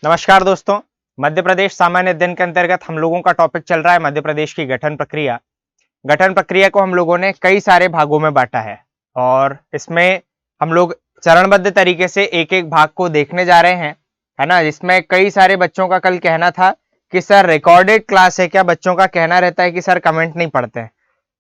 नमस्कार दोस्तों। मध्य प्रदेश सामान्य अध्ययन के अंतर्गत हम लोगों का टॉपिक चल रहा है मध्य प्रदेश की गठन प्रक्रिया। गठन प्रक्रिया को हम लोगों ने कई सारे भागों में बांटा है और इसमें हम लोग चरणबद्ध तरीके से एक एक भाग को देखने जा रहे हैं, है ना। जिसमें कई सारे बच्चों का कल कहना था कि सर रिकॉर्डेड क्लास है क्या, बच्चों का कहना रहता है कि सर कमेंट नहीं पढ़ते हैं।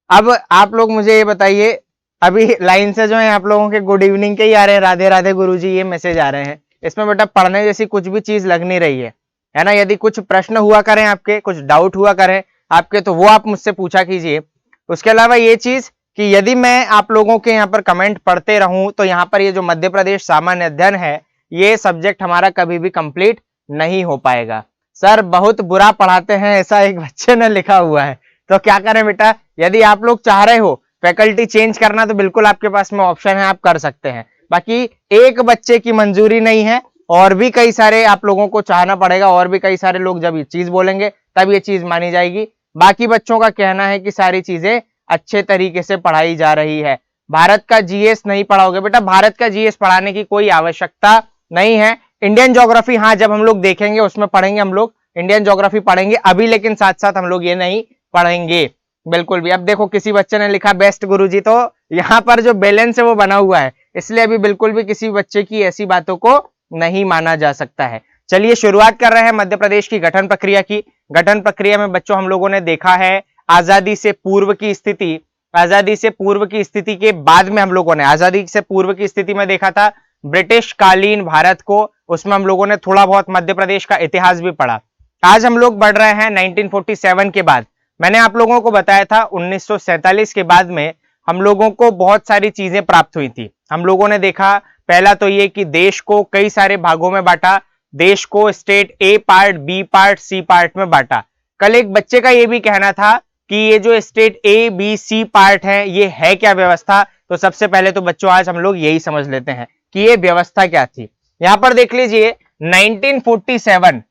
अब आप लोग मुझे ये बताइए, अभी लाइन से जो है आप लोगों के गुड इवनिंग के ही आ रहे हैं, राधे राधे गुरुजी, ये मैसेज आ रहे हैं। इसमें बेटा पढ़ने जैसी कुछ भी चीज लग नहीं रही है ना। यदि कुछ प्रश्न हुआ करें आपके, कुछ डाउट हुआ करें आपके, तो वो आप मुझसे पूछा कीजिए। उसके अलावा ये चीज कि यदि मैं आप लोगों के यहाँ पर कमेंट पढ़ते रहूं तो यहाँ पर ये जो मध्य प्रदेश सामान्य अध्ययन है, ये सब्जेक्ट हमारा कभी भी कंप्लीट नहीं हो पाएगा। सर बहुत बुरा पढ़ाते हैं, ऐसा एक बच्चे ने लिखा हुआ है। तो क्या करें बेटा, यदि आप लोग चाह रहे हो फैकल्टी चेंज करना तो बिल्कुल आपके पास में ऑप्शन है, आप कर सकते हैं। बाकी एक बच्चे की मंजूरी नहीं है, और भी कई सारे आप लोगों को चाहना पड़ेगा, और भी कई सारे लोग जब ये चीज बोलेंगे तब ये चीज मानी जाएगी। बाकी बच्चों का कहना है कि सारी चीजें अच्छे तरीके से पढ़ाई जा रही है। भारत का जीएस नहीं पढ़ाओगे बेटा, भारत का जीएस पढ़ाने की कोई आवश्यकता नहीं है। इंडियन ज्योग्राफी हाँ जब हम लोग देखेंगे उसमें पढ़ेंगे, हम लोग इंडियन ज्योग्राफी पढ़ेंगे अभी, लेकिन साथ साथ हम लोग ये नहीं पढ़ेंगे बिल्कुल भी। अब देखो किसी बच्चे ने लिखा बेस्ट गुरुजी, तो यहाँ पर जो बैलेंस है वो बना हुआ है, इसलिए अभी बिल्कुल भी किसी बच्चे की ऐसी बातों को नहीं माना जा सकता है। चलिए शुरुआत कर रहे हैं मध्य प्रदेश की गठन प्रक्रिया की। गठन प्रक्रिया में बच्चों हम लोगों ने देखा है आजादी से पूर्व की स्थिति। आजादी से पूर्व की स्थिति के बाद में हम लोगों ने आजादी से पूर्व की स्थिति में देखा था ब्रिटिश कालीन भारत को, उसमें हम लोगों ने थोड़ा बहुत मध्य प्रदेश का इतिहास भी पढ़ा। आज हम लोग बढ़ रहे हैं 1947 के बाद। मैंने आप लोगों को बताया था 1947 के बाद में हम लोगों को बहुत सारी चीजें प्राप्त हुई थी। हम लोगों ने देखा पहला तो ये कि देश को कई सारे भागों में बांटा, देश को state A part, B part, C part में बांटा। कल एक बच्चे का ये भी कहना था कि ये जो state A B C part है ये है क्या व्यवस्था। तो सबसे पहले तो बच्चों आज हम लोग यही समझ लेते हैं कि ये व्यवस्था क्या थी। यहां पर देख लीजिए 1947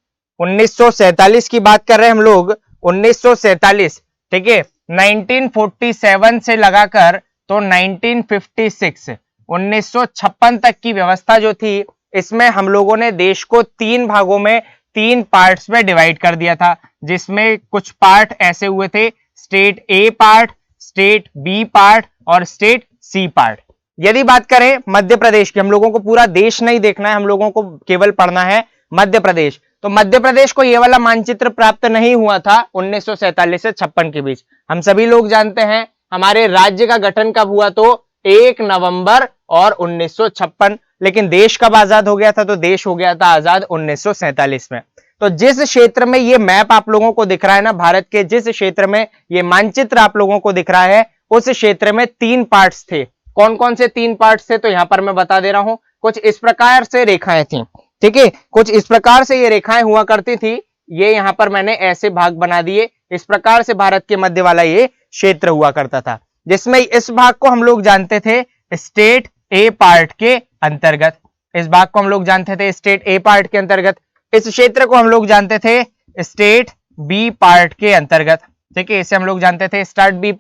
1947 की बात कर रहे हैं हम लोग, 1947, ठीक है। 1947 से लगाकर तो 1956 1956 तक की व्यवस्था जो थी, इसमें हम लोगों ने देश को तीन भागों में, तीन पार्ट्स में डिवाइड कर दिया था। जिसमें कुछ पार्ट ऐसे हुए थे state A part, state B part और स्टेट सी पार्ट। यदि बात करें मध्य प्रदेश की, हम लोगों को पूरा देश नहीं देखना है, हम लोगों को केवल पढ़ना है मध्य प्रदेश। तो मध्य प्रदेश को ये वाला मानचित्र प्राप्त नहीं हुआ था 1947 से 56 के बीच। हम सभी लोग जानते हैं हमारे राज्य का गठन कब हुआ, तो 1 नवंबर और 1956। लेकिन देश कब आजाद हो गया था, तो देश हो गया था आजाद 1947 में। तो जिस क्षेत्र में ये मैप आप लोगों को दिख रहा है ना, भारत के जिस क्षेत्र में ये मानचित्र आप लोगों को दिख रहा है, उस क्षेत्र में तीन पार्ट्स थे। कौन कौन से तीन पार्ट्स थे, तो यहां पर मैं बता दे रहा हूं। कुछ इस प्रकार से रेखाएं थी, ठीक है, कुछ इस प्रकार से ये रेखाएं हुआ करती थी। ये यहां पर मैंने ऐसे भाग बना दिए, इस प्रकार से भारत के मध्य वाला ये क्षेत्र हुआ करता था, जिसमें इस भाग को हम लोग जानते थे स्टेट ए पार्ट के अंतर्गत। इस भाग को हम लोग जानते थे स्टेट ए पार्ट के अंतर्गत। इस क्षेत्र को हम लोग जानते थे स्टेट बी पार्ट के अंतर्गत, ठीक है, इसे हम लोग जानते थे स्टेट बी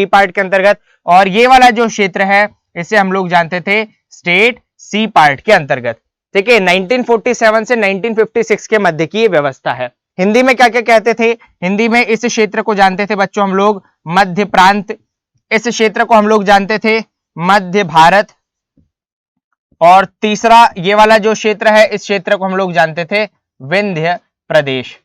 पार्ट के अंतर्गत। और ये वाला जो क्षेत्र है इसे हम लोग जानते थे स्टेट सी पार्ट के अंतर्गत, ठीक है। 1947 से 1956 के मध्य की ये व्यवस्था है। हिंदी में क्या क्या कहते थे, हिंदी में इस क्षेत्र को जानते थे बच्चों हम लोग मध्य प्रांत, इस क्षेत्र को हम लोग जानते थे मध्य भारत, और तीसरा ये वाला जो क्षेत्र है इस क्षेत्र को हम लोग जानते थे विंध्य प्रदेश।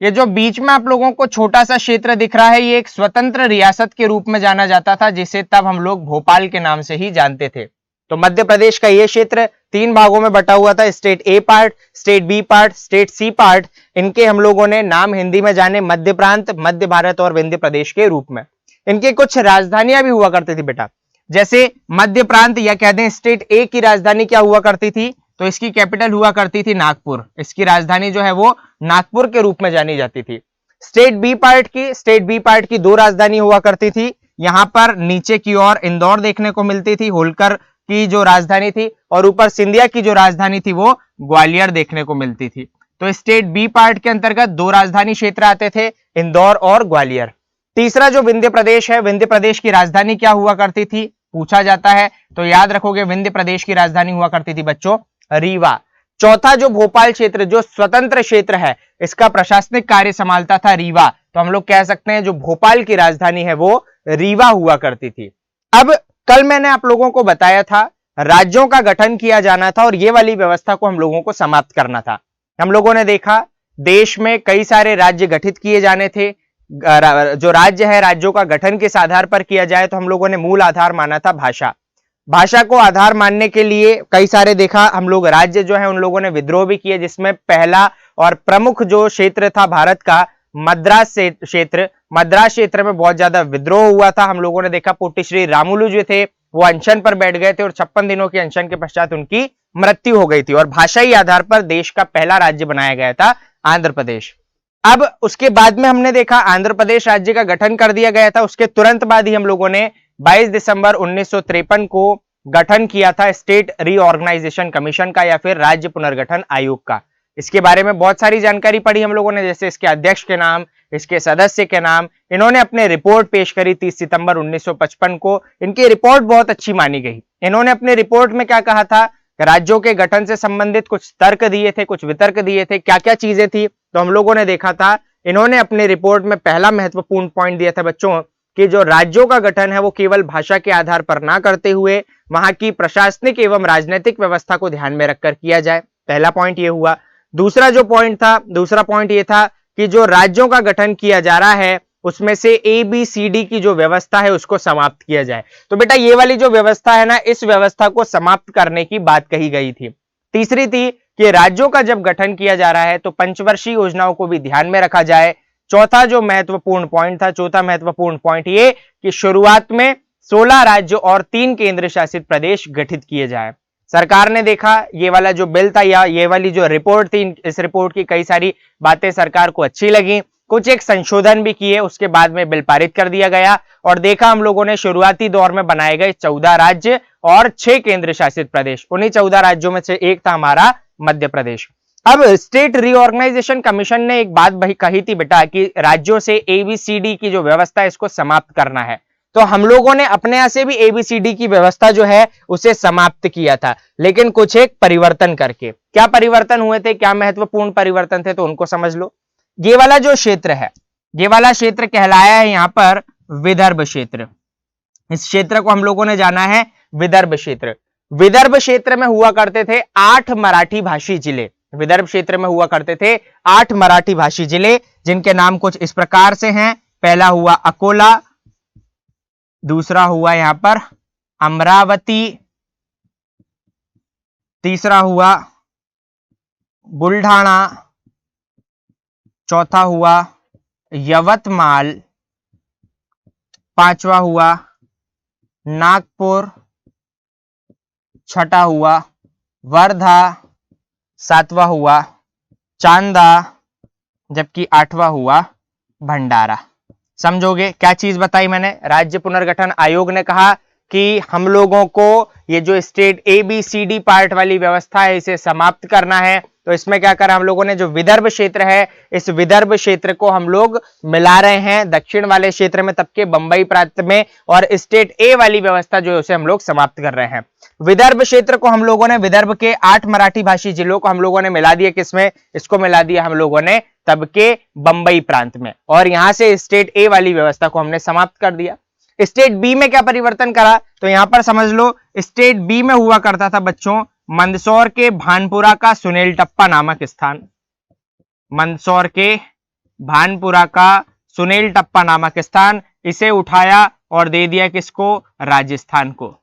ये जो बीच में आप लोगों को छोटा सा क्षेत्र दिख रहा है, ये एक स्वतंत्र रियासत के रूप में जाना जाता था, जिसे तब हम लोग भोपाल के नाम से ही जानते थे। तो मध्य प्रदेश का ये क्षेत्र तीन भागों में बटा हुआ था, state A part, state B part, state C part. इनके हम लोगों ने नाम हिंदी में जाने मध्य प्रांत, मध्य भारत और विंध्य प्रदेश के रूप में। इनकी कुछ राजधानियां भी हुआ करती थी बेटा, जैसे मध्य प्रांत या कह दें स्टेट ए की राजधानी क्या हुआ करती थी, तो इसकी कैपिटल हुआ करती थी नागपुर। इसकी राजधानी जो है वो नागपुर के रूप में जानी जाती थी। स्टेट बी पार्ट की दो राजधानी हुआ करती थी। यहां पर नीचे की ओर इंदौर देखने को मिलती थी, होलकर की जो राजधानी थी, और ऊपर सिंधिया की जो राजधानी थी वो ग्वालियर देखने को मिलती थी। तो स्टेट बी पार्ट के अंतर्गत दो राजधानी क्षेत्र आते थे, इंदौर और ग्वालियर। तीसरा जो विंध्य प्रदेश है, विंध्य प्रदेश की राजधानी क्या हुआ करती थी पूछा जाता है, तो याद रखोगे विंध्य प्रदेश की राजधानी हुआ करती थी बच्चों रीवा। चौथा जो भोपाल क्षेत्र जो स्वतंत्र क्षेत्र है, इसका प्रशासनिक कार्य संभालता था रीवा। तो हम लोग कह सकते हैं जो भोपाल की राजधानी है वो रीवा हुआ करती थी। अब कल मैंने आप लोगों को बताया था राज्यों का गठन किया जाना था और ये वाली व्यवस्था को हम लोगों को समाप्त करना था। हम लोगों ने देखा देश में कई सारे राज्य गठित किए जाने थे। जो राज्य है, राज्यों का गठन किस आधार पर किया जाए, तो हम लोगों ने मूल आधार माना था भाषा। भाषा को आधार मानने के लिए कई सारे देखा हम लोग राज्य जो है उन लोगों ने विद्रोह भी किए, जिसमें पहला और प्रमुख जो क्षेत्र था भारत का मद्रास क्षेत्र में बहुत ज्यादा विद्रोह हुआ था। हम लोगों ने देखा पोटिश्री रामुलु जो थे वो अनशन पर बैठ गए थे और 56 दिनों के अनशन के पश्चात उनकी मृत्यु हो गई थी और भाषाई आधार पर देश का पहला राज्य बनाया गया था आंध्र प्रदेश। अब उसके बाद में हमने देखा आंध्र प्रदेश राज्य का गठन कर दिया गया था। उसके तुरंत बाद ही हम लोगों ने 22 दिसंबर 1953 को गठन किया था स्टेट रीऑर्गेनाइजेशन कमीशन का या फिर राज्य पुनर्गठन आयोग का। इसके बारे में बहुत सारी जानकारी पढ़ी हम लोगों ने, जैसे इसके अध्यक्ष के नाम, इसके सदस्य के नाम। इन्होंने अपने रिपोर्ट पेश करी 30 सितंबर 1955 को। इनकी रिपोर्ट बहुत अच्छी मानी गई। इन्होंने अपने रिपोर्ट में क्या कहा था, राज्यों के गठन से संबंधित कुछ तर्क दिए थे, कुछ वितर्क दिए थे, क्या क्या चीजें थी। तो हम लोगों ने देखा था इन्होंने अपने रिपोर्ट में पहला महत्वपूर्ण पॉइंट दिया था बच्चों कि जो राज्यों का गठन है वो केवल भाषा के आधार पर ना करते हुए वहां की प्रशासनिक एवं राजनीतिक व्यवस्था को ध्यान में रखकर किया जाए। पहला पॉइंट ये हुआ। दूसरा पॉइंट ये था कि जो राज्यों का गठन किया जा रहा है उसमें से ABCD की जो व्यवस्था है उसको समाप्त किया जाए। तो बेटा ये वाली जो व्यवस्था है ना, इस व्यवस्था को समाप्त करने की बात कही गई थी। तीसरी थी कि राज्यों का जब गठन किया जा रहा है तो पंचवर्षीय योजनाओं को भी ध्यान में रखा जाए। चौथा महत्वपूर्ण पॉइंट ये कि शुरुआत में 16 राज्य और 3 केंद्र शासित प्रदेश गठित किए जाए। सरकार ने देखा ये वाला जो बिल था या ये वाली जो रिपोर्ट थी, इस रिपोर्ट की कई सारी बातें सरकार को अच्छी लगी, कुछ एक संशोधन भी किए, उसके बाद में बिल पारित कर दिया गया और देखा हम लोगों ने शुरुआती दौर में बनाए गए 14 राज्य और 6 केंद्र शासित प्रदेश। उन्हीं 14 राज्यों में से एक था हमारा मध्य प्रदेश। अब स्टेट रीऑर्गेनाइजेशन कमीशन ने एक बात कही थी बेटा कि राज्यों से ABCD की जो व्यवस्था है इसको समाप्त करना है। तो हम लोगों ने अपने यहां से भी ABCD की व्यवस्था जो है उसे समाप्त किया था, लेकिन कुछ एक परिवर्तन करके। क्या परिवर्तन हुए थे, क्या महत्वपूर्ण परिवर्तन थे, तो उनको समझ लो। ये वाला जो क्षेत्र है, ये वाला क्षेत्र कहलाया है यहां पर विदर्भ क्षेत्र। इस क्षेत्र को हम लोगों ने जाना है विदर्भ क्षेत्र। विदर्भ क्षेत्र में हुआ करते थे 8 मराठी भाषी जिले। विदर्भ क्षेत्र में हुआ करते थे 8 मराठी भाषी जिले, जिनके नाम कुछ इस प्रकार से हैं। पहला हुआ अकोला, दूसरा हुआ यहां पर अमरावती, तीसरा हुआ बुल्ढाना, चौथा हुआ यवतमाल, पांचवा हुआ नागपुर, छठा हुआ वर्धा, सातवां हुआ चांदा, जबकि 8वां हुआ भंडारा। समझोगे क्या चीज बताई मैंने? राज्य पुनर्गठन आयोग ने कहा कि हम लोगों को ये जो स्टेट ABCD पार्ट वाली व्यवस्था है इसे समाप्त करना है। तो इसमें क्या करा हम लोगों ने, जो विदर्भ क्षेत्र है इस विदर्भ क्षेत्र को हम लोग मिला रहे हैं दक्षिण वाले क्षेत्र में, तब के बंबई प्रांत में, और स्टेट A वाली व्यवस्था जो है उसे हम लोग समाप्त कर रहे हैं। विदर्भ क्षेत्र को हम लोगों ने, विदर्भ के 8 मराठी भाषी जिलों को हम लोगों ने मिला दिया किसमें? इसको मिला दिया हम लोगों ने तब के बंबई प्रांत में, और यहां से स्टेट A वाली व्यवस्था को हमने समाप्त कर दिया। स्टेट B में क्या परिवर्तन करा, तो यहां पर समझ लो स्टेट B में हुआ करता था बच्चों मंदसौर के भानपुरा का सुनील टप्पा नामक स्थान। मंदसौर के भानपुरा का सुनील टप्पा नामक स्थान, इसे उठाया और दे दिया किसको? राजस्थान को।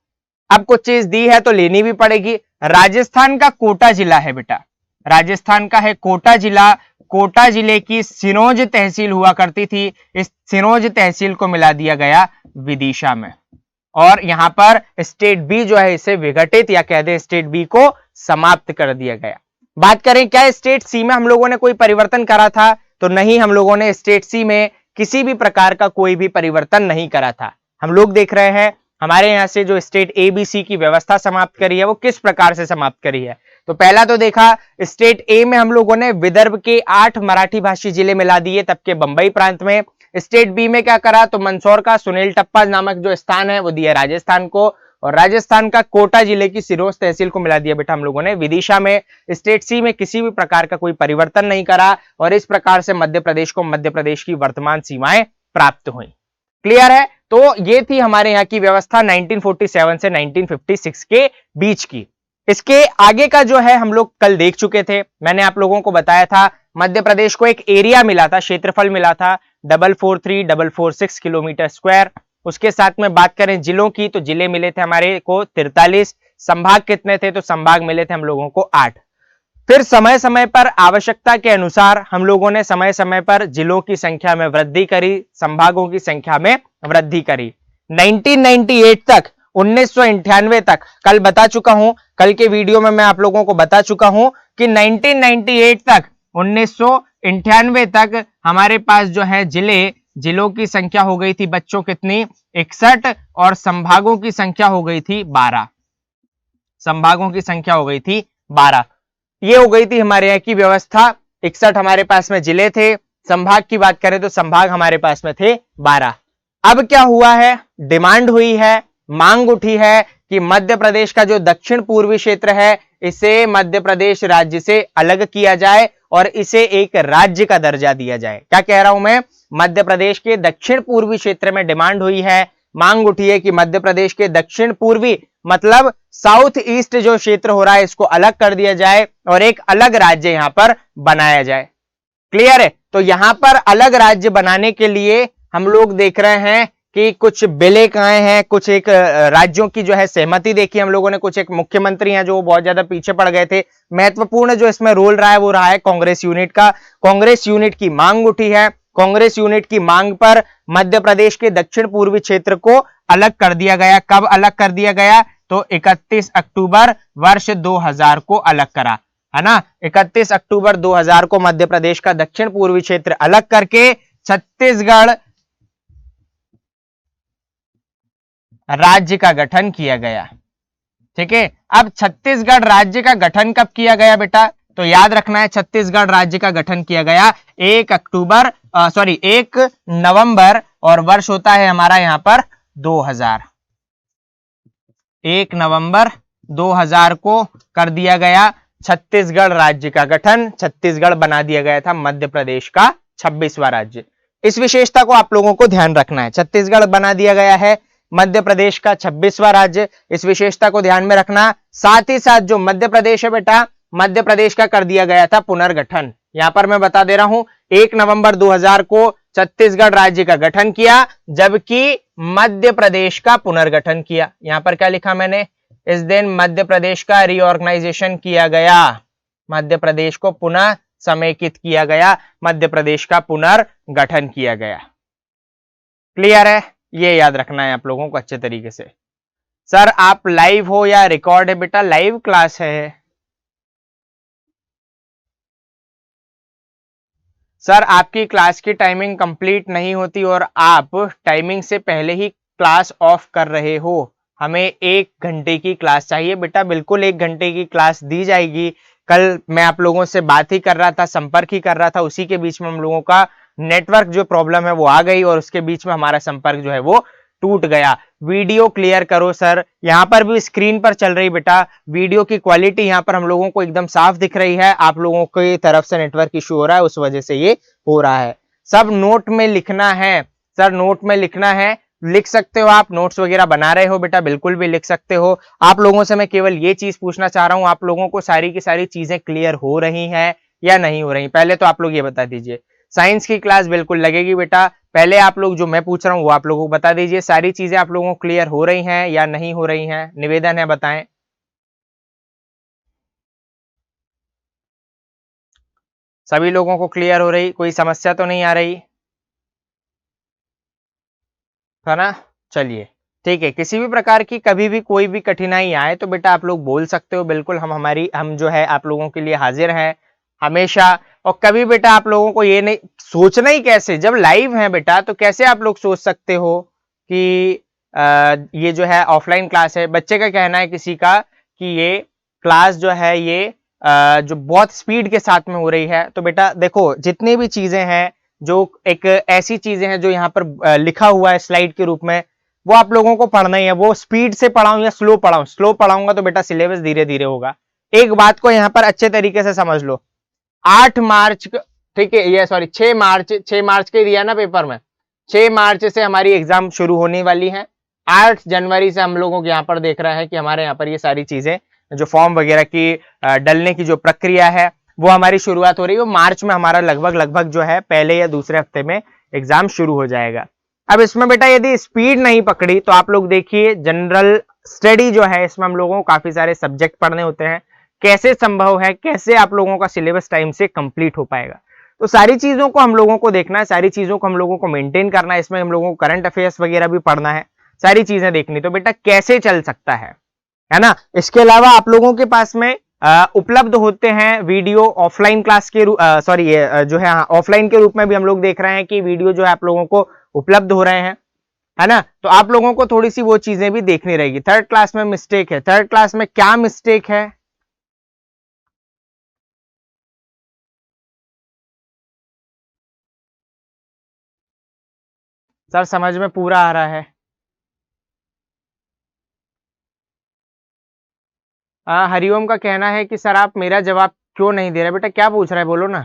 अब कुछ चीज दी है तो लेनी भी पड़ेगी। राजस्थान का कोटा जिला है बेटा, राजस्थान का है कोटा जिला। कोटा जिले की सिरोंज तहसील हुआ करती थी, इस सिरोंज तहसील को मिला दिया गया विदिशा में, और यहां पर स्टेट बी जो है इसे विघटित या कह दे स्टेट बी को समाप्त कर दिया गया। बात करें क्या स्टेट सी में हम लोगों ने कोई परिवर्तन करा था, तो नहीं, हम लोगों ने स्टेट सी में किसी भी प्रकार का कोई भी परिवर्तन नहीं करा था। हम लोग देख रहे हैं हमारे यहां से जो स्टेट ABC की व्यवस्था समाप्त करी है वो किस प्रकार से समाप्त करी है। तो पहला तो देखा स्टेट A में हम लोगों ने विदर्भ के 8 मराठी भाषी जिले मिला दिए तब के बंबई प्रांत में। स्टेट B में क्या करा, तो मंदसौर का सुनील टप्पा नामक जो स्थान है वो दिया राजस्थान को, और राजस्थान का कोटा जिले की सिरोंज तहसील को मिला दिया बेटा हम लोगों ने। विदिशा में स्टेट सी में किसी भी प्रकार का कोई परिवर्तन नहीं करा और इस प्रकार से मध्य प्रदेश को मध्य प्रदेश की वर्तमान सीमाएं प्राप्त हुई। क्लियर है? तो ये थी हमारे यहाँ की व्यवस्था 1947 से 1956 के बीच की। इसके आगे का जो है हम लोग कल देख चुके थे। मैंने आप लोगों को बताया था मध्य प्रदेश को एक एरिया मिला था, क्षेत्रफल मिला था 443,446 किलोमीटर स्क्वायर। उसके साथ में बात करें जिलों की तो जिले मिले थे हमारे को 43। संभाग कितने थे? तो संभाग मिले थे हम लोगों को 8। फिर समय समय पर आवश्यकता के अनुसार हम लोगों ने समय समय पर जिलों की संख्या में वृद्धि करी, संभागों की संख्या में वृद्धि करी। 1998 तक 1998 तक कल बता चुका हूं, कल के वीडियो में मैं आप लोगों को बता चुका हूं कि 1998 तक 1998 तक हमारे पास जो है जिलों की संख्या हो गई थी बच्चों कितनी? 61 और संभागों की संख्या हो गई थी 12। संभागों की संख्या हो गई थी 12। ये हो गई थी हमारे यहाँ की व्यवस्था। 61 हमारे पास में जिले थे। संभाग की बात करें तो संभाग हमारे पास में थे 12। अब क्या हुआ है? डिमांड हुई है, मांग उठी है कि मध्य प्रदेश का जो दक्षिण पूर्वी क्षेत्र है इसे मध्य प्रदेश राज्य से अलग किया जाए और इसे एक राज्य का दर्जा दिया जाए। क्या कह रहा हूं मैं? मध्य प्रदेश के दक्षिण पूर्वी क्षेत्र में डिमांड हुई है, मांग उठी है कि मध्य प्रदेश के दक्षिण पूर्वी मतलब साउथ ईस्ट जो क्षेत्र हो रहा है इसको अलग कर दिया जाए और एक अलग राज्य यहां पर बनाया जाए। क्लियर है? तो यहां पर अलग राज्य बनाने के लिए हम लोग देख रहे हैं कि कुछ बिले आए हैं, कुछ एक राज्यों की जो है सहमति देखी हम लोगों ने, कुछ एक मुख्यमंत्री हैं जो बहुत ज्यादा पीछे पड़ गए थे। महत्वपूर्ण जो इसमें रोल रहा है वो रहा है कांग्रेस यूनिट का। कांग्रेस यूनिट की मांग उठी है। कांग्रेस यूनिट की मांग पर मध्य प्रदेश के दक्षिण पूर्वी क्षेत्र को अलग कर दिया गया। कब अलग कर दिया गया? तो 31 अक्टूबर वर्ष 2000 को अलग करा, है ना। 31 अक्टूबर 2000 को मध्य प्रदेश का दक्षिण पूर्वी क्षेत्र अलग करके छत्तीसगढ़ राज्य का गठन किया गया। ठीक है, अब छत्तीसगढ़ राज्य का गठन कब किया गया बेटा? तो याद रखना है छत्तीसगढ़ राज्य का गठन किया गया 1 नवंबर और वर्ष होता है हमारा यहां पर 2000। 1 नवंबर 2000 को कर दिया गया छत्तीसगढ़ राज्य का गठन। छत्तीसगढ़ बना दिया गया था मध्य प्रदेश का 26वां राज्य। इस विशेषता को आप लोगों को ध्यान रखना है। छत्तीसगढ़ बना दिया गया है मध्य प्रदेश का 26वां राज्य, इस विशेषता को ध्यान में रखना। साथ ही साथ जो मध्य प्रदेश है बेटा, मध्य प्रदेश का कर दिया गया था पुनर्गठन। यहां पर मैं बता दे रहा हूं 1 नवंबर 2000 को छत्तीसगढ़ राज्य का गठन किया, जबकि मध्य प्रदेश का पुनर्गठन किया। यहां पर क्या लिखा मैंने? इस दिन मध्य प्रदेश का रीऑर्गेनाइजेशन किया गया, मध्य प्रदेश को पुनः समेकित किया गया, मध्य प्रदेश का पुनर्गठन किया गया। क्लियर है? ये याद रखना है आप लोगों को अच्छे तरीके से। सर आप लाइव हो या रिकॉर्ड है? बेटा लाइव क्लास है। सर आपकी क्लास की टाइमिंग कंप्लीट नहीं होती और आप टाइमिंग से पहले ही क्लास ऑफ कर रहे हो। हमें 1 घंटे की क्लास चाहिए बेटा। बिल्कुल 1 घंटे की क्लास दी जाएगी। कल मैं आप लोगों से बात ही कर रहा था, संपर्क ही कर रहा था, उसी के बीच में हम लोगों का नेटवर्क जो प्रॉब्लम है वो आ गई और उसके बीच में हमारा संपर्क जो है वो टूट गया। वीडियो क्लियर करो सर। यहां पर भी स्क्रीन पर चल रही बेटा वीडियो की क्वालिटी यहां पर हम लोगों को एकदम साफ दिख रही है। आप लोगों की तरफ से नेटवर्क इशू हो रहा है, उस वजह से ये हो रहा है। सब नोट में लिखना है सर, नोट में लिखना है। लिख सकते हो आप, नोट्स वगैरह बना रहे हो बेटा, बिल्कुल भी लिख सकते हो। आप लोगों से मैं केवल ये चीज पूछना चाह रहा हूं, आप लोगों को सारी की सारी चीजें क्लियर हो रही हैं या नहीं हो रही? पहले तो आप लोग ये बता दीजिए। साइंस की क्लास बिल्कुल लगेगी बेटा। पहले आप लोग जो मैं पूछ रहा हूं वो आप लोगों को बता दीजिए। सारी चीजें आप लोगों को क्लियर हो रही हैं या नहीं हो रही हैं? निवेदन है, बताएं। सभी लोगों को क्लियर हो रही? कोई समस्या तो नहीं आ रही है ना? चलिए ठीक है। किसी भी प्रकार की कभी भी कोई भी कठिनाई आए तो बेटा आप लोग बोल सकते हो। बिल्कुल हम जो है आप लोगों के लिए हाजिर हैं हमेशा। और कभी बेटा आप लोगों को ये नहीं सोचना ही कैसे, जब लाइव है बेटा तो कैसे आप लोग सोच सकते हो कि ये जो है ऑफलाइन क्लास है। बच्चे का कहना है किसी का कि ये क्लास जो है ये जो बहुत स्पीड के साथ में हो रही है। तो बेटा देखो जितनी भी चीजें हैं, जो एक ऐसी चीजें हैं जो यहाँ पर लिखा हुआ है स्लाइड के रूप में, वो आप लोगों को पढ़ना ही है। वो स्पीड से पढ़ाऊं या स्लो पढ़ाऊं, स्लो पढ़ाऊंगा तो बेटा सिलेबस धीरे धीरे होगा। एक बात को यहां पर अच्छे तरीके से समझ लो, 8 मार्च, ठीक है, ये सॉरी 6 मार्च के दिया ना पेपर में, 6 मार्च से हमारी एग्जाम शुरू होने वाली है। 8 जनवरी से हम लोगों को यहाँ पर देख रहा है कि हमारे यहाँ पर ये सारी चीजें जो फॉर्म वगैरह की डलने की जो प्रक्रिया है वो हमारी शुरुआत हो रही है। मार्च में हमारा लगभग जो है पहले या दूसरे हफ्ते में एग्जाम शुरू हो जाएगा। अब इसमें बेटा यदि स्पीड नहीं पकड़ी तो आप लोग देखिए, जनरल स्टडी जो है इसमें हम लोगों को काफी सारे सब्जेक्ट पढ़ने होते हैं। कैसे संभव है, कैसे आप लोगों का सिलेबस टाइम से कंप्लीट हो पाएगा? तो सारी चीजों को हम लोगों को देखना है, सारी चीजों को हम लोगों को मेंटेन करना है। इसमें हम लोगों को करंट अफेयर्स वगैरह भी पढ़ना है, सारी चीजें देखनी। तो बेटा कैसे चल सकता है ना? इसके अलावा आप लोगों के पास में उपलब्ध होते हैं वीडियो ऑफलाइन क्लास के सॉरी जो है ऑफलाइन के रूप में भी हम लोग देख रहे हैं कि वीडियो जो है आप लोगों को उपलब्ध हो रहे हैं, है ना? तो आप लोगों को थोड़ी सी वो चीजें भी देखनी रहेगी। थर्ड क्लास में मिस्टेक है, थर्ड क्लास में क्या मिस्टेक है? सर समझ में पूरा आ रहा है? हरिओम का कहना है कि सर आप मेरा जवाब क्यों नहीं दे रहे? बेटा क्या पूछ रहा है, बोलो ना।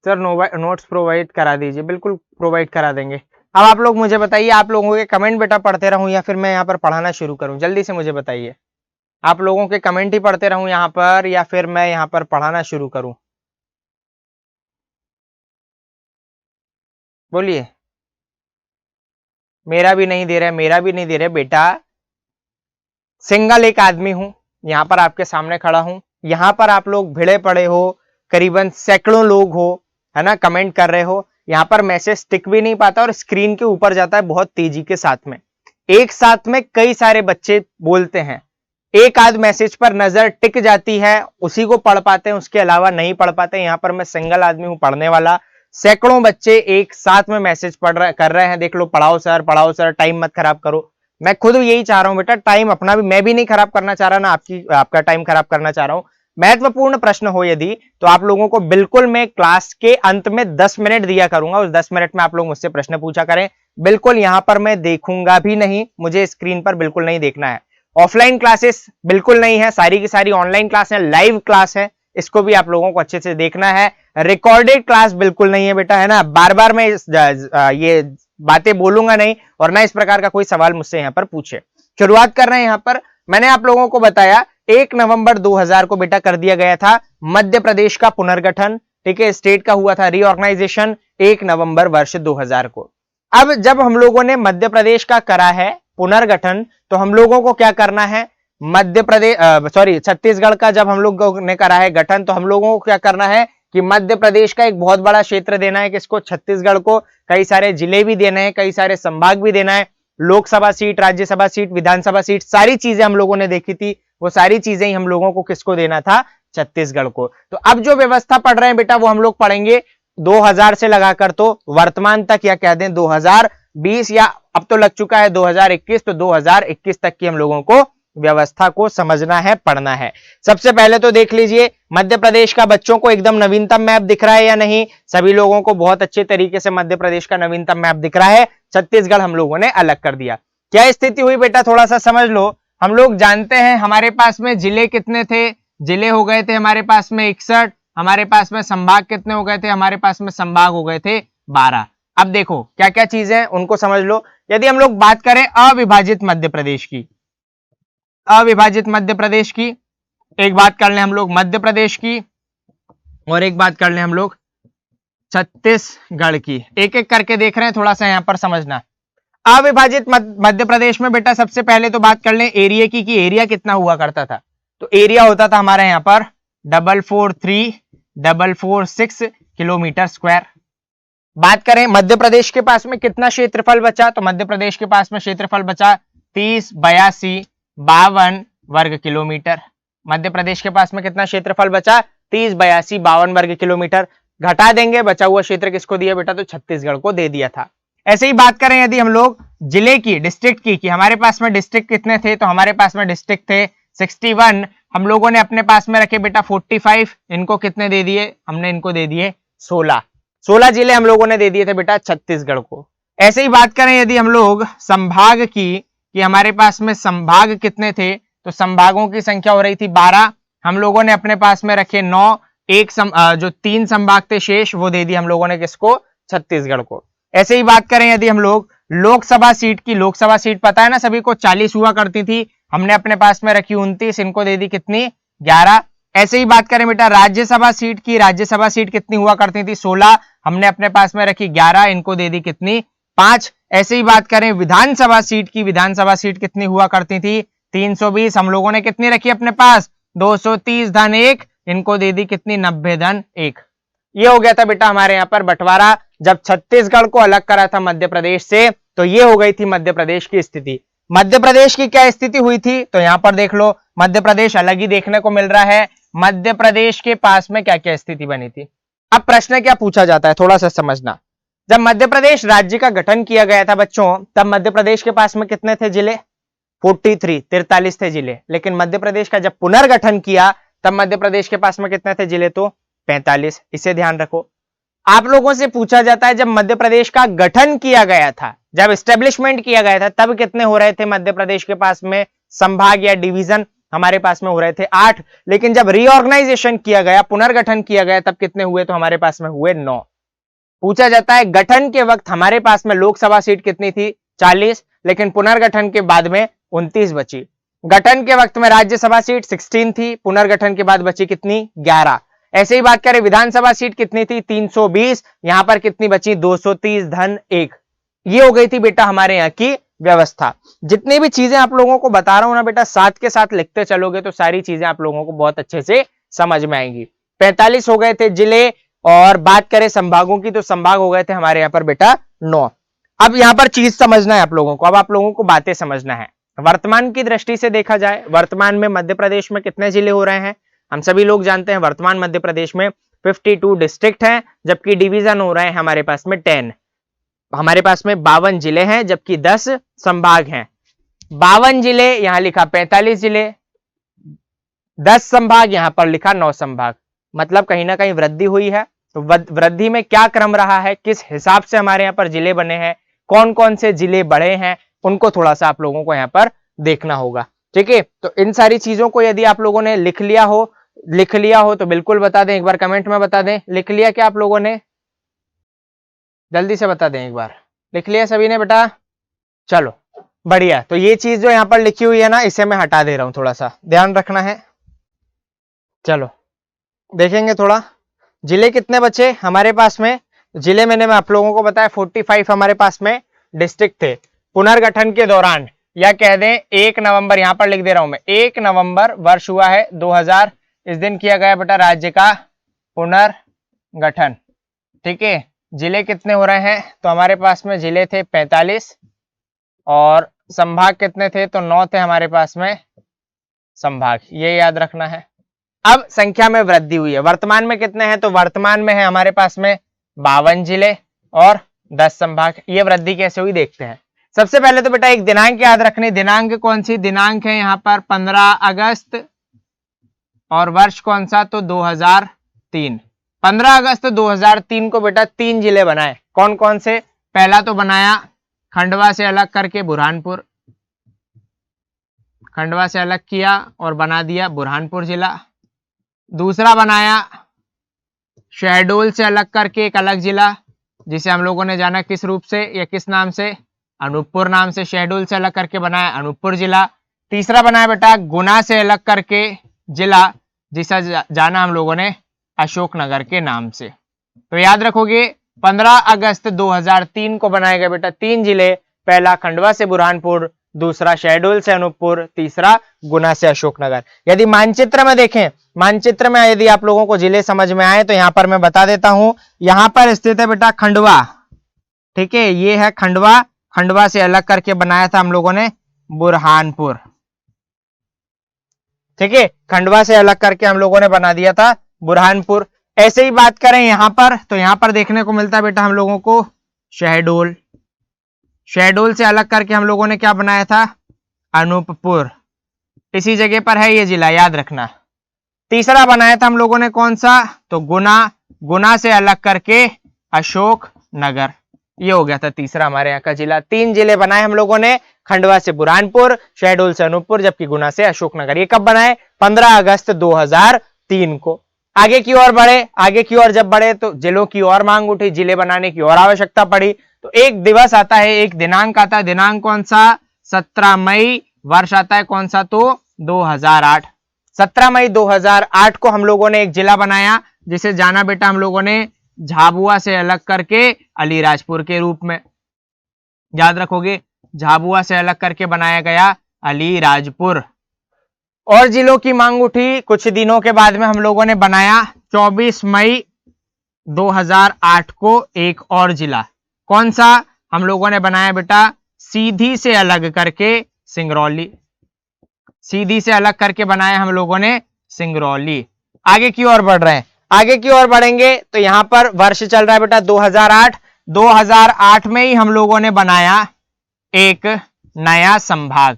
सर नोट्स प्रोवाइड करा दीजिए, बिल्कुल प्रोवाइड करा देंगे। अब आप लोग मुझे बताइए, आप लोगों के कमेंट बेटा पढ़ते रहूं या फिर मैं यहाँ पर पढ़ाना शुरू करूं? जल्दी से मुझे बताइए, आप लोगों के कमेंट ही पढ़ते रहूं यहाँ पर या फिर मैं यहाँ पर पढ़ाना शुरू करूं? बोलिए। मेरा भी नहीं दे रहे, मेरा भी नहीं दे रहे बेटा। सिंगल एक आदमी हूं, यहां पर आपके सामने खड़ा हूं, यहां पर आप लोग भिड़े पड़े हो, करीबन सैकड़ों लोग हो, है ना, कमेंट कर रहे हो। यहां पर मैसेज टिक भी नहीं पाता और स्क्रीन के ऊपर जाता है बहुत तेजी के साथ में। एक साथ में कई सारे बच्चे बोलते हैं, एक आध मैसेज पर नजर टिक जाती है, उसी को पढ़ पाते हैं, उसके अलावा नहीं पढ़ पाते। यहां पर मैं सिंगल आदमी हूं पढ़ने वाला, सैकड़ों बच्चे एक साथ में मैसेज कर रहे हैं, देख लो, पढ़ाओ सर, टाइम मत खराब करो। मैं खुद यही चाह रहा हूं बेटा, टाइम अपना भी मैं भी नहीं खराब करना चाह रहा ना, आपका टाइम खराब करना चाह रहा हूं। महत्वपूर्ण प्रश्न हो यदि तो आप लोगों को बिल्कुल मैं क्लास के अंत में 10 मिनट दिया करूंगा, उस 10 मिनट में आप लोग मुझसे प्रश्न पूछा करें। बिल्कुल यहां पर मैं देखूंगा भी नहीं, मुझे स्क्रीन पर बिल्कुल नहीं देखना है। ऑफलाइन क्लासेस बिल्कुल नहीं है, सारी की सारी ऑनलाइन क्लास है, लाइव क्लास है, इसको भी आप लोगों को अच्छे से देखना है। रिकॉर्डेड क्लास बिल्कुल नहीं है बेटा, है ना? बार बार मैं ये बातें बोलूंगा नहीं और ना इस प्रकार का कोई सवाल मुझसे यहां पर पूछे। शुरुआत कर रहे हैं यहां पर। मैंने आप लोगों को बताया 1 नवंबर 2000 को बेटा कर दिया गया था मध्य प्रदेश का पुनर्गठन, ठीक है, स्टेट का हुआ था रीऑर्गेनाइजेशन 1 नवंबर वर्ष 2000 को। अब जब हम लोगों ने मध्य प्रदेश का करा है पुनर्गठन, तो हम लोगों को क्या करना है? मध्य प्रदेश छत्तीसगढ़ का जब हम लोगों ने करा है गठन, तो हम लोगों को क्या करना है कि मध्य प्रदेश का एक बहुत बड़ा क्षेत्र देना है, किसको? छत्तीसगढ़ को। कई सारे जिले भी देने हैं, कई सारे संभाग भी देना है, लोकसभा सीट, राज्यसभा सीट, विधानसभा सीट, सारी चीजें हम लोगों ने देखी थी। वो सारी चीजें ही हम लोगों को किसको देना था? छत्तीसगढ़ को। तो अब जो व्यवस्था पढ़ रहे हैं बेटा वो हम लोग पढ़ेंगे 2000 से लगाकर तो वर्तमान तक, या कह दें 2020, या अब तो लग चुका है 2021, तो 2021 तक की हम लोगों को व्यवस्था को समझना है, पढ़ना है। सबसे पहले तो देख लीजिए मध्य प्रदेश का बच्चों को एकदम नवीनतम मैप दिख रहा है या नहीं? सभी लोगों को बहुत अच्छे तरीके से मध्य प्रदेश का नवीनतम मैप दिख रहा है। छत्तीसगढ़ हम लोगों ने अलग कर दिया। क्या स्थिति हुई बेटा, थोड़ा सा समझ लो। हम लोग जानते हैं हमारे पास में जिले कितने थे? जिले हो गए थे हमारे पास में 61। हमारे पास में संभाग कितने हो गए थे? हमारे पास में संभाग हो गए थे 12। अब देखो क्या क्या चीजें उनको समझ लो। यदि हम लोग बात करें अविभाजित मध्य प्रदेश की, अविभाजित मध्य प्रदेश की, एक बात कर लें हम लोग मध्य प्रदेश की, और एक बात कर लें हम लोग छत्तीसगढ़ की। एक एक करके देख रहे हैं, थोड़ा सा यहां पर समझना। अविभाजित मध्य प्रदेश में बेटा सबसे पहले तो बात कर लें एरिया की, कि एरिया कितना हुआ करता था। तो एरिया होता था हमारे यहां पर 443,446 किलोमीटर स्क्वायर। बात करें मध्य प्रदेश के पास में कितना क्षेत्रफल बचा, तो मध्य प्रदेश के पास में क्षेत्रफल बचा 30,82,52 वर्ग किलोमीटर। मध्य प्रदेश के पास में कितना क्षेत्रफल बचा? 30,82,52 वर्ग किलोमीटर। घटा देंगे, बचा हुआ क्षेत्र किसको दिया बेटा? तो छत्तीसगढ़ को दे दिया था। ऐसे ही बात करें यदि हम लोग जिले की, डिस्ट्रिक्ट की, कि हमारे पास में डिस्ट्रिक्ट कितने थे, तो हमारे पास में डिस्ट्रिक्ट थे 61। हम लोगों ने अपने पास में रखे बेटा 45, इनको कितने दे दिए, हमने इनको दे दिए 16 जिले हम लोगों ने दे दिए थे बेटा छत्तीसगढ़ को। ऐसे ही बात करें यदि हम लोग संभाग की, कि हमारे पास में संभाग कितने थे, तो संभागों की संख्या हो रही थी 12, हम लोगों ने अपने पास में रखे 9, जो 3 संभाग थे शेष वो दे दिए हम लोगों ने किसको, छत्तीसगढ़ को। ऐसे ही बात करें यदि हम लोग लोकसभा सीट की, लोकसभा सीट पता है ना सभी को 40 हुआ करती थी, हमने अपने पास में रखी 29, इनको दे दी कितनी 11। ऐसे ही बात करें बेटा राज्यसभा सीट की, राज्यसभा सीट कितनी हुआ करती थी 16, हमने अपने पास में रखी 11, इनको दे दी कितनी 5। ऐसे ही बात करें विधानसभा सीट की, विधानसभा सीट कितनी हुआ करती थी 320, हम लोगों ने कितनी रखी अपने पास 230 धन 1, इनको दे दी कितनी 90 धन 1। ये हो गया था बेटा हमारे यहाँ पर बंटवारा, जब छत्तीसगढ़ को अलग करा था मध्य प्रदेश से, तो ये हो गई थी मध्य प्रदेश की स्थिति। मध्य प्रदेश की क्या स्थिति हुई थी, तो यहां पर देख लो मध्य प्रदेश अलग ही देखने को मिल रहा है। मध्य प्रदेश के पास में क्या क्या स्थिति बनी थी। अब प्रश्न क्या पूछा जाता है थोड़ा सा समझना। जब मध्य प्रदेश राज्य का गठन किया गया था बच्चों, तब मध्य प्रदेश के पास में कितने थे जिले, 43 थे जिले। लेकिन मध्य प्रदेश का जब पुनर्गठन किया तब मध्य प्रदेश के पास में कितने थे जिले, तो 45। इसे ध्यान रखो। आप लोगों से पूछा जाता है जब मध्य प्रदेश का गठन किया गया था, जब एस्टेब्लिशमेंट किया गया था, तब कितने हो रहे थे मध्य प्रदेश के पास में संभाग या डिवीजन, हमारे पास में हो रहे थे 8। लेकिन जब रीऑर्गेनाइजेशन किया गया, पुनर्गठन किया गया, तब कितने हुए, तो हमारे पास में हुए 9। पूछा जाता है गठन के वक्त हमारे पास में लोकसभा सीट कितनी थी 40, लेकिन पुनर्गठन के बाद में 29 बची। गठन के वक्त में राज्यसभा सीट 16 थी, पुनर्गठन के बाद बची कितनी 11। ऐसे ही बात करें विधानसभा सीट कितनी थी 320, यहां पर कितनी बची 230 धन 1। ये हो गई थी बेटा हमारे यहाँ की व्यवस्था। जितनी भी चीजें आप लोगों को बता रहा हूं ना बेटा, साथ के साथ लिखते चलोगे तो सारी चीजें आप लोगों को बहुत अच्छे से समझ में आएंगी। 45 हो गए थे जिले, और बात करें संभागों की तो संभाग हो गए थे हमारे यहाँ पर बेटा 9। अब यहाँ पर चीज समझना है आप लोगों को, अब आप लोगों को बातें समझना है। वर्तमान की दृष्टि से देखा जाए, वर्तमान में मध्य प्रदेश में कितने जिले हो रहे हैं, हम सभी लोग जानते हैं वर्तमान मध्य प्रदेश में 52 डिस्ट्रिक्ट हैं, जबकि डिवीजन हो रहे हैं हमारे पास में 10। हमारे पास में 52 जिले हैं, जबकि 10 संभाग हैं। 52 जिले, यहां लिखा 45 जिले, 10 संभाग, यहां पर लिखा 9 संभाग। मतलब कहीं ना कहीं वृद्धि हुई है। तो वृद्धि में क्या क्रम रहा है, किस हिसाब से हमारे यहाँ पर जिले बने हैं, कौन कौन से जिले बड़े हैं, उनको थोड़ा सा आप लोगों को यहाँ पर देखना होगा। ठीक है, तो इन सारी चीजों को यदि आप लोगों ने लिख लिया हो तो बिल्कुल बता दें, एक बार कमेंट में बता दें। लिख लिया क्या आप लोगों ने, जल्दी से बता दें एक बार। लिख लिया सभी ने बेटा, चलो बढ़िया। तो ये चीज जो यहाँ पर लिखी हुई है ना, इसे मैं हटा दे रहा हूं, थोड़ा सा ध्यान रखना है। चलो देखेंगे थोड़ा, जिले कितने बचे हमारे पास में। जिले मैंने आप लोगों को बताया 45 हमारे पास में डिस्ट्रिक्ट थे। पुनर्गठन के दौरान, या कह दें 1 नवंबर, यहां पर लिख दे रहा हूं मैं, 1 नवंबर वर्ष हुआ है 2000, इस दिन किया गया बेटा राज्य का पुनर्गठन। ठीक है, जिले कितने हो रहे हैं, तो हमारे पास में जिले थे 45, और संभाग कितने थे, तो 9 थे हमारे पास में संभाग, ये याद रखना है। अब संख्या में वृद्धि हुई है। वर्तमान में कितने हैं, तो वर्तमान में है हमारे पास में 52 जिले और 10 संभाग। ये वृद्धि कैसे हुई देखते हैं। सबसे पहले तो बेटा एक दिनांक याद रखनी, दिनांक कौन सी, दिनांक है यहाँ पर 15 अगस्त, और वर्ष कौन सा, तो 2003। 15 अगस्त 2003 को बेटा 3 जिले बनाए। कौन कौन से, पहला तो बनाया खंडवा से अलग करके बुरहानपुर, खंडवा से अलग किया और बना दिया बुरहानपुर जिला। दूसरा बनाया शहडोल से अलग करके एक अलग जिला, जिसे हम लोगों ने जाना किस रूप से या किस नाम से, अनूपपुर नाम से। शहडोल से अलग करके बनाया अनूपपुर जिला। तीसरा बनाया बेटा गुना से अलग करके जिला, जिसे जाना हम लोगों ने अशोकनगर के नाम से। तो याद रखोगे 15 अगस्त 2003 को बनाए गए बेटा 3 जिले, पहला खंडवा से बुरहानपुर, दूसरा शहडोल से अनूपपुर, तीसरा गुना से अशोकनगर। यदि मानचित्र में देखें, मानचित्र में यदि आप लोगों को जिले समझ में आए तो यहां पर मैं बता देता हूं, यहां पर स्थित है बेटा खंडवा। ठीक है, ये है खंडवा, खंडवा से अलग करके बनाया था हम लोगों ने बुरहानपुर। ठीक है, खंडवा से अलग करके हम लोगों ने बना दिया था बुरहानपुर। ऐसे ही बात करें यहां पर, तो यहां पर देखने को मिलता है बेटा हम लोगों को शहडोल। शहडोल से अलग करके हम लोगों ने क्या बनाया था, अनूपपुर। इसी जगह पर है ये जिला, याद रखना। तीसरा बनाया था हम लोगों ने कौन सा, तो गुना, गुना से अलग करके अशोक नगर, ये हो गया था तीसरा हमारे यहाँ का जिला। 3 जिले बनाए हम लोगों ने, खंडवा से बुरहानपुर, शहडोल से अनूपपुर, जबकि गुना से अशोकनगर। ये कब बनाए, 15 अगस्त 2003 को। आगे की ओर बढ़े, आगे की ओर जब बढ़े तो जिलों की ओर मांग उठी, जिले बनाने की और आवश्यकता पड़ी, तो एक दिवस आता है, एक दिनांक आता है। दिनांक कौन सा, 17 मई। वर्ष आता है कौन सा, तो 2008। 17 मई 2008 को हम लोगों ने एक जिला बनाया, जिसे जाना बेटा हम लोगों ने झाबुआ से अलग करके अलीराजपुर के रूप में, याद रखोगे, झाबुआ से अलग करके बनाया गया अलीराजपुर। और जिलों की मांग उठी, कुछ दिनों के बाद में हम लोगों ने बनाया 24 मई 2008 को एक और जिला। कौन सा, हम लोगों ने बनाया बेटा सीधी से अलग करके सिंगरौली, सीधी से अलग करके बनाया हम लोगों ने सिंगरौली। आगे की ओर बढ़ रहे हैं, आगे की ओर बढ़ेंगे तो यहां पर वर्ष चल रहा है बेटा 2008। 2008 में ही हम लोगों ने बनाया एक नया संभाग,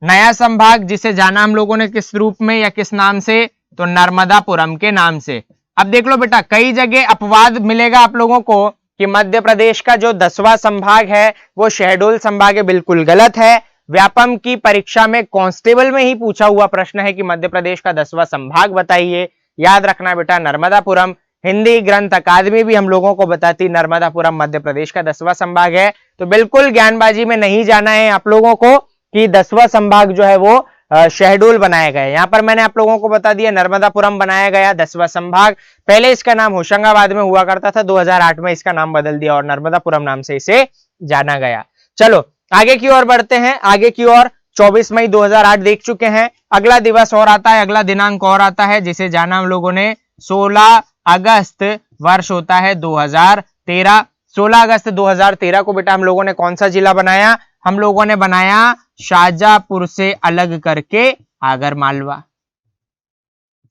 नया संभाग जिसे जाना हम लोगों ने किस रूप में या किस नाम से, तो नर्मदापुरम के नाम से। अब देख लो बेटा, कई जगह अपवाद मिलेगा आप लोगों को कि मध्य प्रदेश का जो 10वां संभाग है वो शहडोल संभाग है, बिल्कुल गलत है। व्यापम की परीक्षा में कांस्टेबल में ही पूछा हुआ प्रश्न है कि मध्य प्रदेश का 10वां संभाग बताइए, याद रखना बेटा नर्मदापुरम। हिंदी ग्रंथ अकादमी भी हम लोगों को बताती नर्मदापुरम मध्य प्रदेश का 10वां संभाग है। तो बिल्कुल ज्ञानबाजी में नहीं जाना है आप लोगों को कि 10वां संभाग जो है वो शहडोल बनाया गया है। यहां पर मैंने आप लोगों को बता दिया नर्मदापुरम बनाया गया 10वां संभाग। पहले इसका नाम होशंगाबाद में हुआ करता था, 2008 में इसका नाम बदल दिया और नर्मदापुरम नाम से इसे जाना गया। चलो आगे की ओर बढ़ते हैं, आगे की ओर 24 मई 2008 देख चुके हैं। अगला दिवस और आता है, अगला दिनांक और आता है जिसे जाना हम लोगों ने 16 अगस्त, वर्ष होता है 2013। 16 अगस्त 2013 को बेटा हम लोगों ने कौन सा जिला बनाया, हम लोगों ने बनाया शाहजहांपुर से अलग करके आगर मालवा,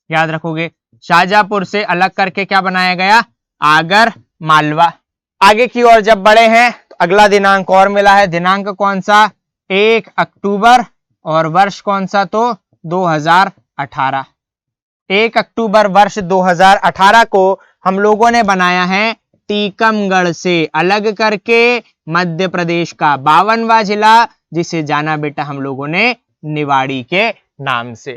याद रखोगे, शाहजहांपुर से अलग करके क्या बनाया गया, आगर मालवा। आगे की ओर जब बढ़े हैं तो अगला दिनांक और मिला है, दिनांक कौन सा, 1 अक्टूबर, और वर्ष कौन सा, तो 2018। 1 अक्टूबर वर्ष 2018 को हम लोगों ने बनाया है टीकमगढ़ से अलग करके मध्य प्रदेश का 52वां जिला, जिसे जाना बेटा हम लोगों ने निवाड़ी के नाम से।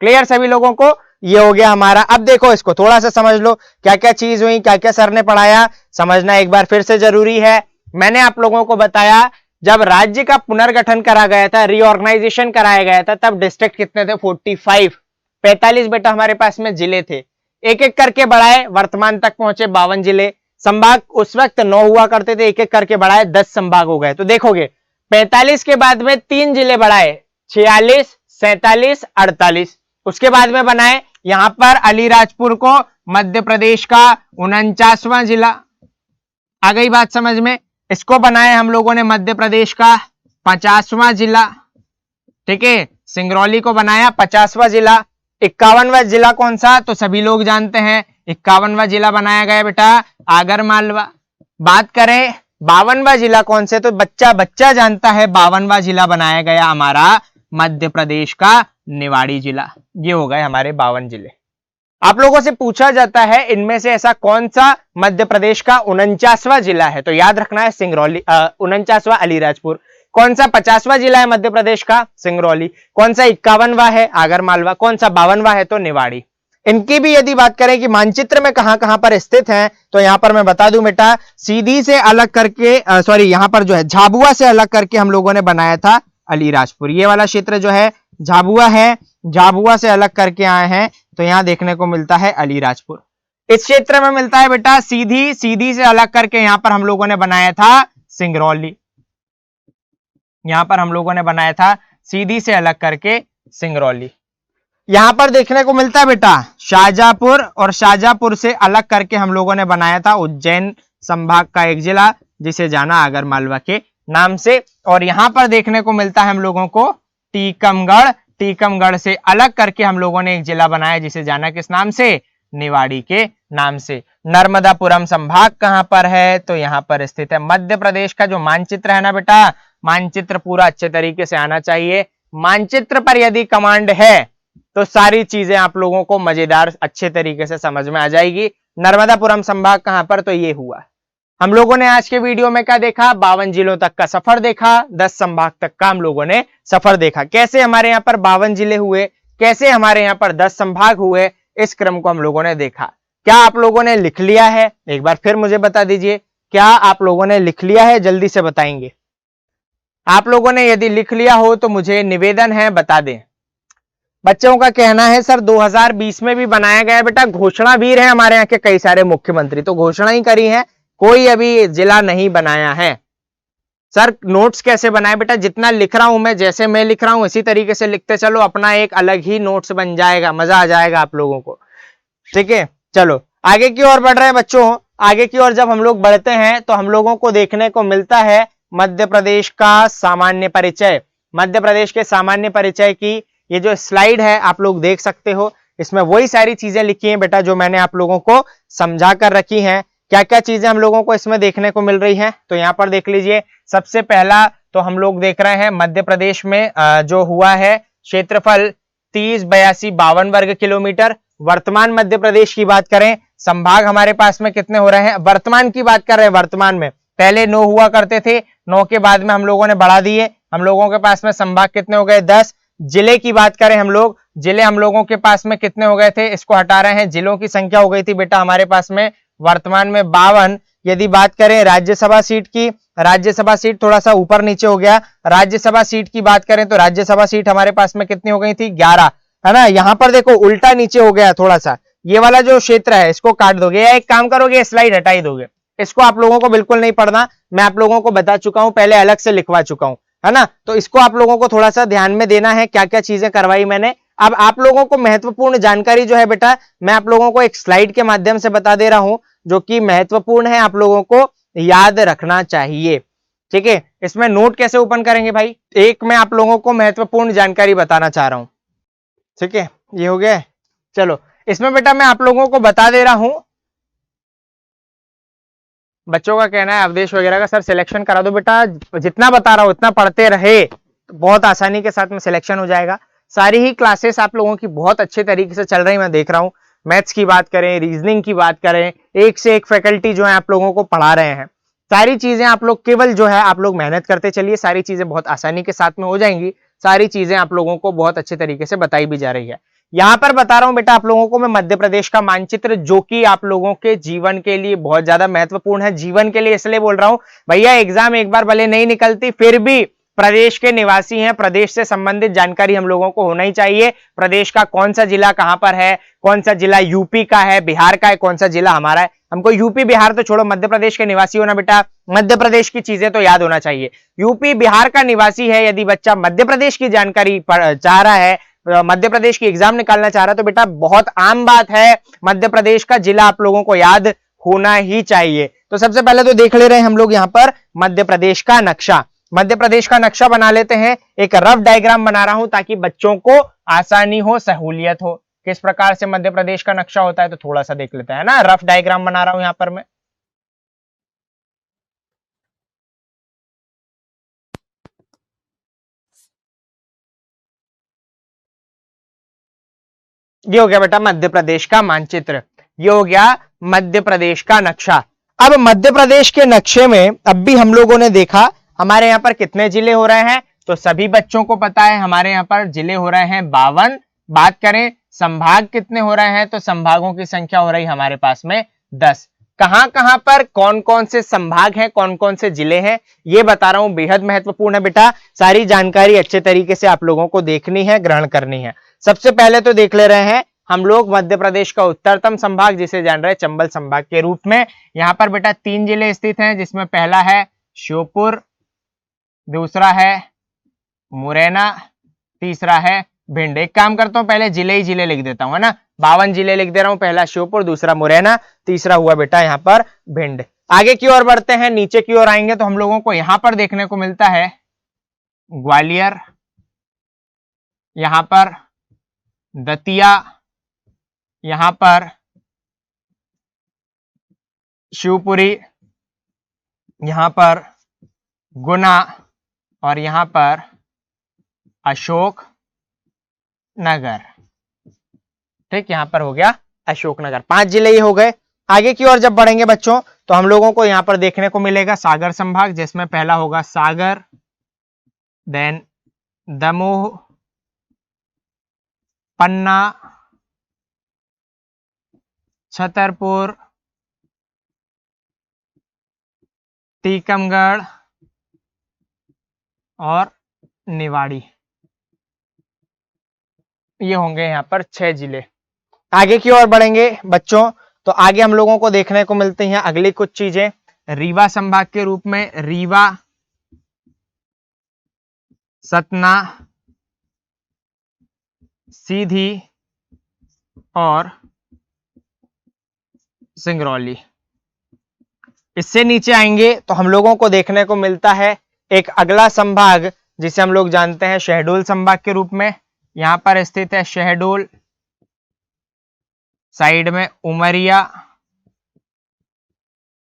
क्लियर सभी लोगों को, ये हो गया हमारा। अब देखो इसको थोड़ा सा समझ लो, क्या क्या चीज हुई, क्या क्या सर ने पढ़ाया, समझना एक बार फिर से जरूरी है। मैंने आप लोगों को बताया जब राज्य का पुनर्गठन करा गया था, रीऑर्गेनाइजेशन कराया गया था, तब डिस्ट्रिक्ट कितने थे, 45, 45 बेटा हमारे पास में जिले थे। एक एक करके बढ़ाए, वर्तमान तक पहुंचे 52 जिले। संभाग उस वक्त 9 हुआ करते थे, एक एक करके बढ़ाए 10 संभाग हो गए। तो देखोगे 45 के बाद में 3 जिले बढ़ाए, 46, 47, 48। उसके बाद में बनाए यहां पर अलीराजपुर को मध्य प्रदेश का 49वां जिला। आ गई बात समझ में। इसको बनाए हम लोगों ने मध्य प्रदेश का 50वां जिला, ठीक है। सिंगरौली को बनाया 50वां जिला। 51वां जिला कौन सा, तो सभी लोग जानते हैं 51वां जिला बनाया गया बेटा आगर मालवा। बात करें 52वां जिला कौन से, तो बच्चा बच्चा जानता है 52वां जिला बनाया गया हमारा मध्य प्रदेश का निवाड़ी जिला। ये हो गए हमारे 52 जिले। आप लोगों से पूछा जाता है इनमें से ऐसा कौन सा मध्य प्रदेश का 49वां जिला है, तो याद रखना है सिंगरौली। 49वां अलीराजपुर। कौन सा 50वां जिला है मध्य प्रदेश का, सिंगरौली। कौन सा 51वां है, आगर मालवा। कौन सा 52वां है, तो निवाड़ी। इनकी भी यदि बात करें कि मानचित्र में कहां कहां पर स्थित हैं, तो यहां पर मैं बता दूं बेटा, सीधी से अलग करके यहां पर जो है झाबुआ से अलग करके हम लोगों ने बनाया था अलीराजपुर। ये वाला क्षेत्र जो है झाबुआ है, झाबुआ से अलग करके आए हैं, तो यहां देखने को मिलता है अलीराजपुर। इस क्षेत्र में मिलता है बेटा सीधी, सीधी से अलग करके यहां पर हम लोगों ने बनाया था सिंगरौली। यहां पर हम लोगों ने बनाया था सीधी से अलग करके सिंगरौली। यहां पर देखने को मिलता है बेटा शाहजहांपुर, और शाहजहांपुर से अलग करके हम लोगों ने बनाया था उज्जैन संभाग का एक जिला, जिसे जाना आगर मालवा के नाम से। और यहां पर देखने को मिलता है हम लोगों को टीकमगढ़। टीकमगढ़ से अलग करके हम लोगों ने एक जिला बनाया, जिसे जाना किस नाम से, निवाड़ी के नाम से। नर्मदापुरम संभाग कहां पर है, तो यहां पर स्थित है। मध्य प्रदेश का जो मानचित्र है ना बेटा, मानचित्र पूरा अच्छे तरीके से आना चाहिए। मानचित्र पर यदि कमांड है तो सारी चीजें आप लोगों को मजेदार अच्छे तरीके से समझ में आ जाएगी। नर्मदापुरम संभाग कहां पर, तो ये हुआ। हम लोगों ने आज के वीडियो में क्या देखा, 52 जिलों तक का सफर देखा, 10 संभाग तक का हम लोगों ने सफर देखा। कैसे हमारे यहाँ पर 52 जिले हुए, कैसे हमारे यहाँ पर 10 संभाग हुए, इस क्रम को हम लोगों ने देखा। क्या आप लोगों ने लिख लिया है, एक बार फिर मुझे बता दीजिए, क्या आप लोगों ने लिख लिया है, जल्दी से बताएंगे। आप लोगों ने यदि लिख लिया हो तो मुझे निवेदन है बता दें। बच्चों का कहना है सर 2020 में भी बनाया गया बेटा, घोषणा भी रहे हमारे यहाँ के कई सारे मुख्यमंत्री तो घोषणा ही करी है, कोई अभी जिला नहीं बनाया है। सर नोट्स कैसे बनाए बेटा, जितना लिख रहा हूं मैं, जैसे मैं लिख रहा हूं इसी तरीके से लिखते चलो, अपना एक अलग ही नोट्स बन जाएगा, मजा आ जाएगा आप लोगों को। ठीक है, चलो आगे की ओर बढ़ रहे हैं बच्चों। आगे की ओर जब हम लोग बढ़ते हैं तो हम लोगों को देखने को मिलता है मध्य प्रदेश का सामान्य परिचय। मध्य प्रदेश के सामान्य परिचय की ये जो स्लाइड है आप लोग देख सकते हो, इसमें वही सारी चीजें लिखी हैं बेटा जो मैंने आप लोगों को समझा कर रखी हैं। क्या क्या चीजें हम लोगों को इसमें देखने को मिल रही हैं, तो यहाँ पर देख लीजिए। सबसे पहला तो हम लोग देख रहे हैं मध्य प्रदेश में जो हुआ है क्षेत्रफल 30, 82, 52 वर्ग किलोमीटर। वर्तमान मध्य प्रदेश की बात करें, संभाग हमारे पास में कितने हो रहे हैं, वर्तमान की बात कर रहे हैं, वर्तमान में पहले 9 हुआ करते थे, 9 के बाद में हम लोगों ने बढ़ा दिए, हम लोगों के पास में संभाग कितने हो गए, 10। जिले की बात करें हम लोग, जिले हम लोगों के पास में कितने हो गए थे, इसको हटा रहे हैं, जिलों की संख्या हो गई थी बेटा हमारे पास में वर्तमान में 52। यदि बात करें राज्यसभा सीट की, राज्यसभा सीट थोड़ा सा ऊपर नीचे हो गया, राज्यसभा सीट की बात करें तो राज्यसभा सीट हमारे पास में कितनी हो गई थी, 11, है ना। यहां पर देखो उल्टा नीचे हो गया थोड़ा सा, ये वाला जो क्षेत्र है इसको काट दोगे या एक काम करोगे स्लाइड हटा ही दोगे, इसको आप लोगों को बिल्कुल नहीं पढ़ना, मैं आप लोगों को बता चुका हूं, पहले अलग से लिखवा चुका हूं, है ना। तो इसको आप लोगों को थोड़ा सा ध्यान में देना है, क्या क्या चीजें करवाई मैंने। अब आप लोगों को महत्वपूर्ण जानकारी जो है बेटा मैं आप लोगों को एक स्लाइड के माध्यम से बता दे रहा हूं जो कि महत्वपूर्ण है, आप लोगों को याद रखना चाहिए। ठीक है, इसमें नोट कैसे ओपन करेंगे भाई, एक मैं आप लोगों को महत्वपूर्ण जानकारी बताना चाह रहा हूं। ठीक है, ये हो गया। चलो इसमें बेटा मैं आप लोगों को बता दे रहा हूं, बच्चों का कहना है अवधेश वगैरह का सर सिलेक्शन करा दो बेटा, जितना बता रहा हूं उतना पढ़ते रहे, बहुत आसानी के साथ में सिलेक्शन हो जाएगा। सारी ही क्लासेस आप लोगों की बहुत अच्छे तरीके से चल रही मैं देख रहा हूं, मैथ्स की बात करें, रीजनिंग की बात करें, एक से एक फैकल्टी जो है आप लोगों को पढ़ा रहे हैं। सारी चीजें आप लोग केवल जो है आप लोग मेहनत करते चलिए, सारी चीजें बहुत आसानी के साथ में हो जाएंगी, सारी चीजें आप लोगों को बहुत अच्छे तरीके से बताई भी जा रही है। यहां पर बता रहा हूं बेटा आप लोगों को मैं मध्य प्रदेश का मानचित्र, जो कि आप लोगों के जीवन के लिए बहुत ज्यादा महत्वपूर्ण है। जीवन के लिए इसलिए बोल रहा हूं भैया, एग्जाम एक बार भले नहीं निकलती, फिर भी प्रदेश के निवासी हैं, प्रदेश से संबंधित जानकारी हम लोगों को होना ही चाहिए। प्रदेश का कौन सा जिला कहां पर है, कौन सा जिला यूपी का है, बिहार का है, कौन सा जिला हमारा है, हमको यूपी बिहार तो छोड़ो, मध्य प्रदेश के निवासी होना बेटा, मध्य प्रदेश की चीजें तो याद होना चाहिए। यूपी बिहार का निवासी है, यदि बच्चा मध्य प्रदेश की जानकारी चाह रहा है, मध्य प्रदेश की एग्जाम निकालना चाह रहा है, तो बेटा बहुत आम बात है, मध्य प्रदेश का जिला आप लोगों को याद होना ही चाहिए। तो सबसे पहले तो देख ले रहे हैं हम लोग यहां पर मध्य प्रदेश का नक्शा। मध्य प्रदेश का नक्शा बना लेते हैं, एक रफ डायग्राम बना रहा हूं ताकि बच्चों को आसानी हो, सहूलियत हो। किस प्रकार से मध्य प्रदेश का नक्शा होता है तो थोड़ा सा देख लेते हैं ना, रफ डायग्राम बना रहा हूं यहां पर मैं। ये हो गया बेटा मध्य प्रदेश का मानचित्र, ये हो गया मध्य प्रदेश का नक्शा। अब मध्य प्रदेश के नक्शे में अब भी हम लोगों ने देखा हमारे यहाँ पर कितने जिले हो रहे हैं, तो सभी बच्चों को पता है हमारे यहाँ पर जिले हो रहे हैं 52। बात करें संभाग कितने हो रहे हैं, तो संभागों की संख्या हो रही हमारे पास में 10। कहां पर कौन कौन से संभाग हैं, कौन कौन से जिले हैं, ये बता रहा हूं, बेहद महत्वपूर्ण है बेटा। सारी जानकारी अच्छे तरीके से आप लोगों को देखनी है, ग्रहण करनी है। सबसे पहले तो देख ले रहे हैं हम लोग मध्य प्रदेश का उत्तरतम संभाग, जिसे जान रहे हैं चंबल संभाग के रूप में। यहां पर बेटा 3 जिले स्थित हैं, जिसमें पहला है श्योपुर, दूसरा है मुरैना, तीसरा है भिंड। एक काम करता हूं पहले जिले ही जिले लिख देता हूं, है ना, 52 जिले लिख दे रहा हूं, पहला श्योपुर, दूसरा मुरैना, तीसरा हुआ बेटा यहां पर भिंड। आगे की ओर बढ़ते हैं, नीचे की ओर आएंगे तो हम लोगों को यहां पर देखने को मिलता है ग्वालियर, यहां पर दतिया, यहां पर शिवपुरी, यहां पर गुना और यहां पर अशोक नगर। ठीक, यहां पर हो गया अशोकनगर। 5 जिले ये हो गए। आगे की ओर जब बढ़ेंगे बच्चों तो हम लोगों को यहां पर देखने को मिलेगा सागर संभाग, जिसमें पहला होगा सागर, देन दमोह, पन्ना, छतरपुर, टीकमगढ़ और निवाड़ी। ये होंगे यहाँ पर 6 जिले। आगे की ओर बढ़ेंगे बच्चों तो आगे हम लोगों को देखने को मिलती हैं अगली कुछ चीजें। रीवा संभाग के रूप में रीवा, सतना, सीधी और सिंगरौली। इससे नीचे आएंगे तो हम लोगों को देखने को मिलता है एक अगला संभाग जिसे हम लोग जानते हैं शहडोल संभाग के रूप में। यहां पर स्थित है शहडोल, साइड में उमरिया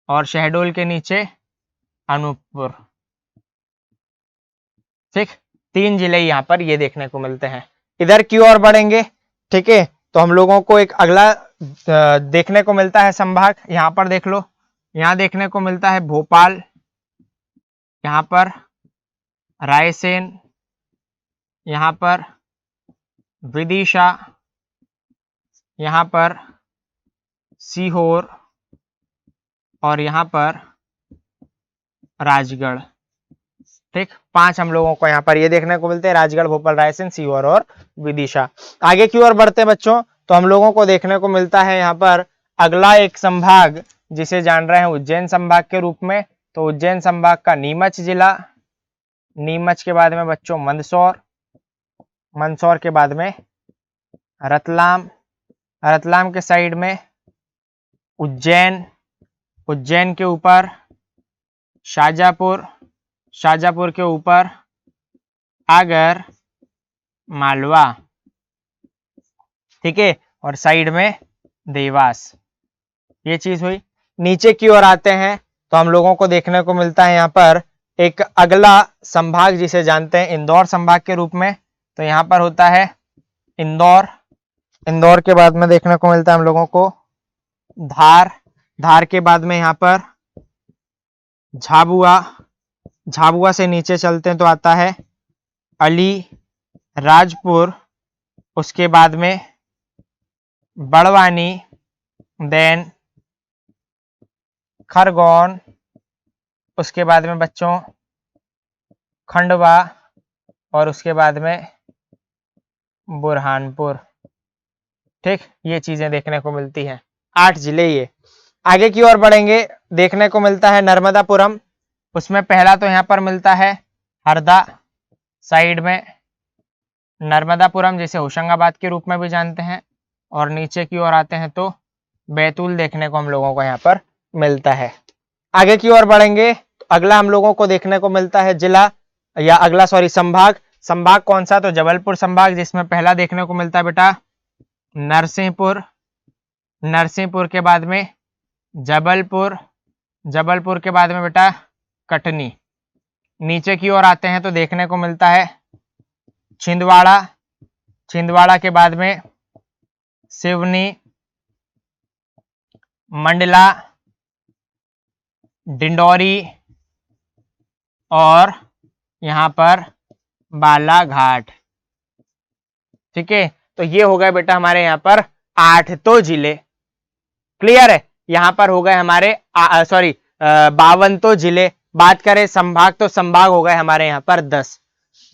और शहडोल के नीचे अनूपपुर। ठीक, 3 जिले यहां पर ये देखने को मिलते हैं। इधर की ओर बढ़ेंगे, ठीक है, तो हम लोगों को एक अगला देखने को मिलता है संभाग। यहां पर देख लो, यहां देखने को मिलता है भोपाल, यहां पर रायसेन, यहां पर विदिशा, यहां पर सीहोर और यहां पर राजगढ़। ठीक, 5 हम लोगों को यहां पर ये देखने को मिलते हैं, राजगढ़, भोपाल, रायसेन, सीहोर और विदिशा। आगे की ओर बढ़ते हैं बच्चों तो हम लोगों को देखने को मिलता है यहां पर अगला एक संभाग जिसे जान रहे हैं उज्जैन संभाग के रूप में। तो उज्जैन संभाग का नीमच जिला, नीमच के बाद में बच्चों मंदसौर, मंदसौर के बाद में रतलाम, रतलाम के साइड में उज्जैन, उज्जैन के ऊपर शाजापुर, शाजापुर के ऊपर आगर मालवा। ठीक है, और साइड में देवास। ये चीज हुई। नीचे की ओर आते हैं तो हम लोगों को देखने को मिलता है यहाँ पर एक अगला संभाग जिसे जानते हैं इंदौर संभाग के रूप में। तो यहाँ पर होता है इंदौर, इंदौर के बाद में देखने को मिलता है हम लोगों को धार, धार के बाद में यहाँ पर झाबुआ, झाबुआ से नीचे चलते हैं तो आता है अली राजपुर, उसके बाद में बड़वानी, देन खरगोन, उसके बाद में बच्चों खंडवा और उसके बाद में बुरहानपुर। ठीक, ये चीजें देखने को मिलती हैं। 8 जिले ये। आगे की ओर बढ़ेंगे, देखने को मिलता है नर्मदापुरम, उसमें पहला तो यहाँ पर मिलता है हरदा, साइड में नर्मदापुरम जिसे होशंगाबाद के रूप में भी जानते हैं, और नीचे की ओर आते हैं तो बैतूल देखने को हम लोगों को यहाँ पर मिलता है। आगे की ओर बढ़ेंगे तो अगला हम लोगों को देखने को मिलता है जिला या अगला संभाग। संभाग कौन सा? तो जबलपुर संभाग, जिसमें पहला देखने को मिलता है बेटा नरसिंहपुर, नरसिंहपुर के बाद में जबलपुर, जबलपुर के बाद में बेटा कटनी। नीचे की ओर आते हैं तो देखने को मिलता है छिंदवाड़ा, छिंदवाड़ा के बाद में सिवनी, मंडला, डिंडौरी और यहां पर बालाघाट। ठीक है, तो ये हो गए बेटा हमारे यहां पर 8 तो जिले। क्लियर है? यहां पर हो गए हमारे 52 तो जिले। बात करें संभाग तो संभाग हो गए हमारे यहां पर 10।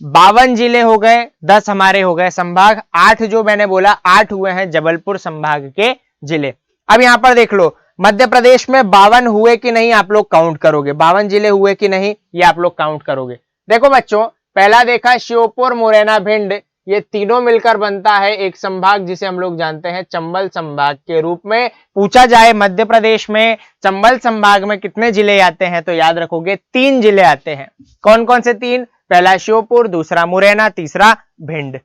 52 जिले हो गए, 10 हमारे हो गए संभाग। 8 जो मैंने बोला 8 हुए हैं जबलपुर संभाग के जिले। अब यहां पर देख लो मध्य प्रदेश में 52 हुए कि नहीं, आप लोग काउंट करोगे। 52 जिले हुए कि नहीं ये आप लोग काउंट करोगे। देखो बच्चों, पहला देखा श्योपुर, मुरैना, भिंड, ये तीनों मिलकर बनता है एक संभाग जिसे हम लोग जानते हैं चंबल संभाग के रूप में। पूछा जाए मध्य प्रदेश में चंबल संभाग में कितने जिले आते हैं तो याद रखोगे 3 जिले आते हैं। कौन कौन से 3? पहला श्योपुर, दूसरा मुरैना, तीसरा भिंड।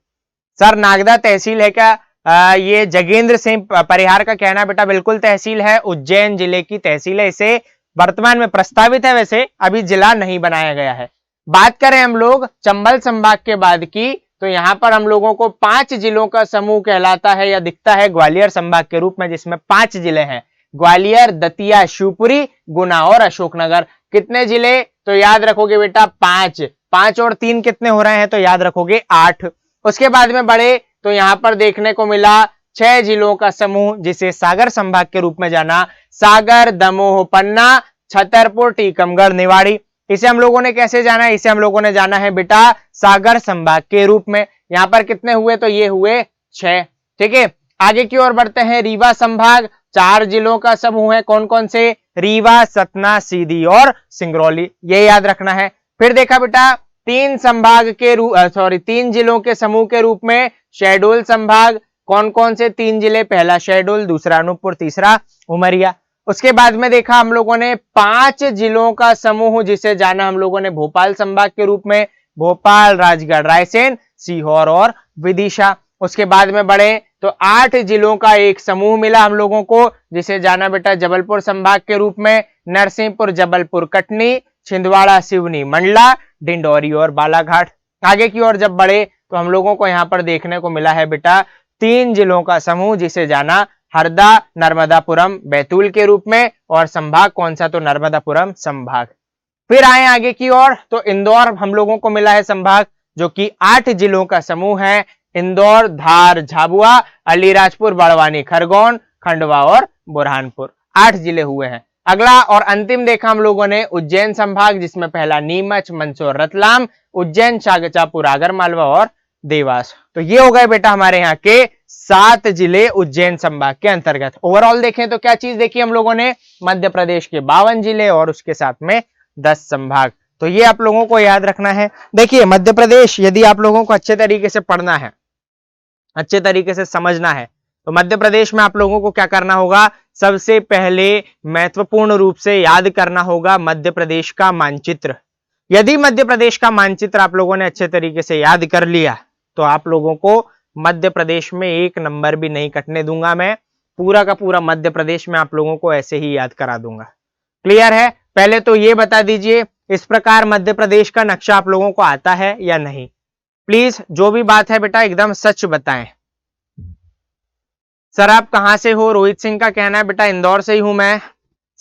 सर नागदा तहसील है क्या? ये जगेंद्र सिंह परिहार का कहना बेटा बिल्कुल तहसील है, उज्जैन जिले की तहसील है। इसे वर्तमान में प्रस्तावित है, वैसे अभी जिला नहीं बनाया गया है। बात करें हम लोग चंबल संभाग के बाद की तो यहाँ पर हम लोगों को 5 जिलों का समूह कहलाता है या दिखता है ग्वालियर संभाग के रूप में, जिसमें 5 जिले हैं, ग्वालियर, दतिया, शिवपुरी, गुना और अशोकनगर। कितने जिले? तो याद रखोगे बेटा 5, 5 और 3 कितने हो रहे हैं? तो याद रखोगे 8। उसके बाद में बढ़े तो यहाँ पर देखने को मिला 6 जिलों का समूह, जिसे सागर संभाग के रूप में जाना, सागर, दमोह, पन्ना, छतरपुर, टीकमगढ़, निवाड़ी। इसे हम लोगों ने कैसे जाना है? इसे हम लोगों ने जाना है बेटा सागर संभाग के रूप में। यहाँ पर कितने हुए? तो ये हुए 6। ठीक है, आगे की ओर बढ़ते हैं। रीवा संभाग, 4 जिलों का समूह है। कौन कौन से? रीवा, सतना, सीधी और सिंगरौली, ये याद रखना है। फिर देखा बेटा 3 संभाग के 3 जिलों के समूह के रूप में शहडोल संभाग। कौन कौन से 3 जिले? पहला शहडोल, दूसरा अनूपपुर, तीसरा उमरिया। उसके बाद में देखा हम लोगों ने 5 जिलों का समूह, जिसे जाना हम लोगों ने भोपाल संभाग के रूप में, भोपाल, राजगढ़, रायसेन, सीहोर और विदिशा। उसके बाद में बढ़े तो 8 जिलों का एक समूह मिला हम लोगों को, जिसे जाना बेटा जबलपुर संभाग के रूप में, नरसिंहपुर, जबलपुर, कटनी, छिंदवाड़ा, सिवनी, मंडला, डिंडौरी और बालाघाट। आगे की ओर जब बढ़े तो हम लोगों को यहाँ पर देखने को मिला है बेटा 3 जिलों का समूह, जिसे जाना हरदा, नर्मदापुरम, बैतूल के रूप में, और संभाग कौन सा? तो नर्मदापुरम संभाग। फिर आए आगे की ओर तो इंदौर हम लोगों को मिला है संभाग, जो कि 8 जिलों का समूह है। इंदौर, धार, झाबुआ, अलीराजपुर, बड़वानी, खरगोन, खंडवा और बुरहानपुर, 8 जिले हुए हैं। अगला और अंतिम देखा हम लोगों ने उज्जैन संभाग, जिसमें पहला नीमच, मंदसौर, रतलाम, उज्जैन, शाजापुर, आगरमालवा और देवास। तो ये हो गए बेटा हमारे यहाँ के 7 जिले उज्जैन संभाग के अंतर्गत। ओवरऑल देखें तो क्या चीज देखी हम लोगों ने? मध्य प्रदेश के 52 जिले और उसके साथ में 10 संभाग। तो ये आप लोगों को याद रखना है। देखिए मध्य प्रदेश यदि आप लोगों को अच्छे तरीके से पढ़ना है, अच्छे तरीके से समझना है, तो मध्य प्रदेश में आप लोगों को क्या करना होगा? सबसे पहले महत्वपूर्ण रूप से याद करना होगा मध्य प्रदेश का मानचित्र। यदि मध्य प्रदेश का मानचित्र आप लोगों ने अच्छे तरीके से याद कर लिया तो आप लोगों को मध्य प्रदेश में 1 नंबर भी नहीं कटने दूंगा। मैं पूरा का पूरा मध्य प्रदेश में आप लोगों को ऐसे ही याद करा दूंगा। क्लियर है? पहले तो ये बता दीजिए, इस प्रकार मध्य प्रदेश का नक्शा आप लोगों को आता है या नहीं? प्लीज जो भी बात है बेटा एकदम सच बताएं। सर आप कहां से हो? रोहित सिंह का कहना है बेटा इंदौर से ही हूं मैं।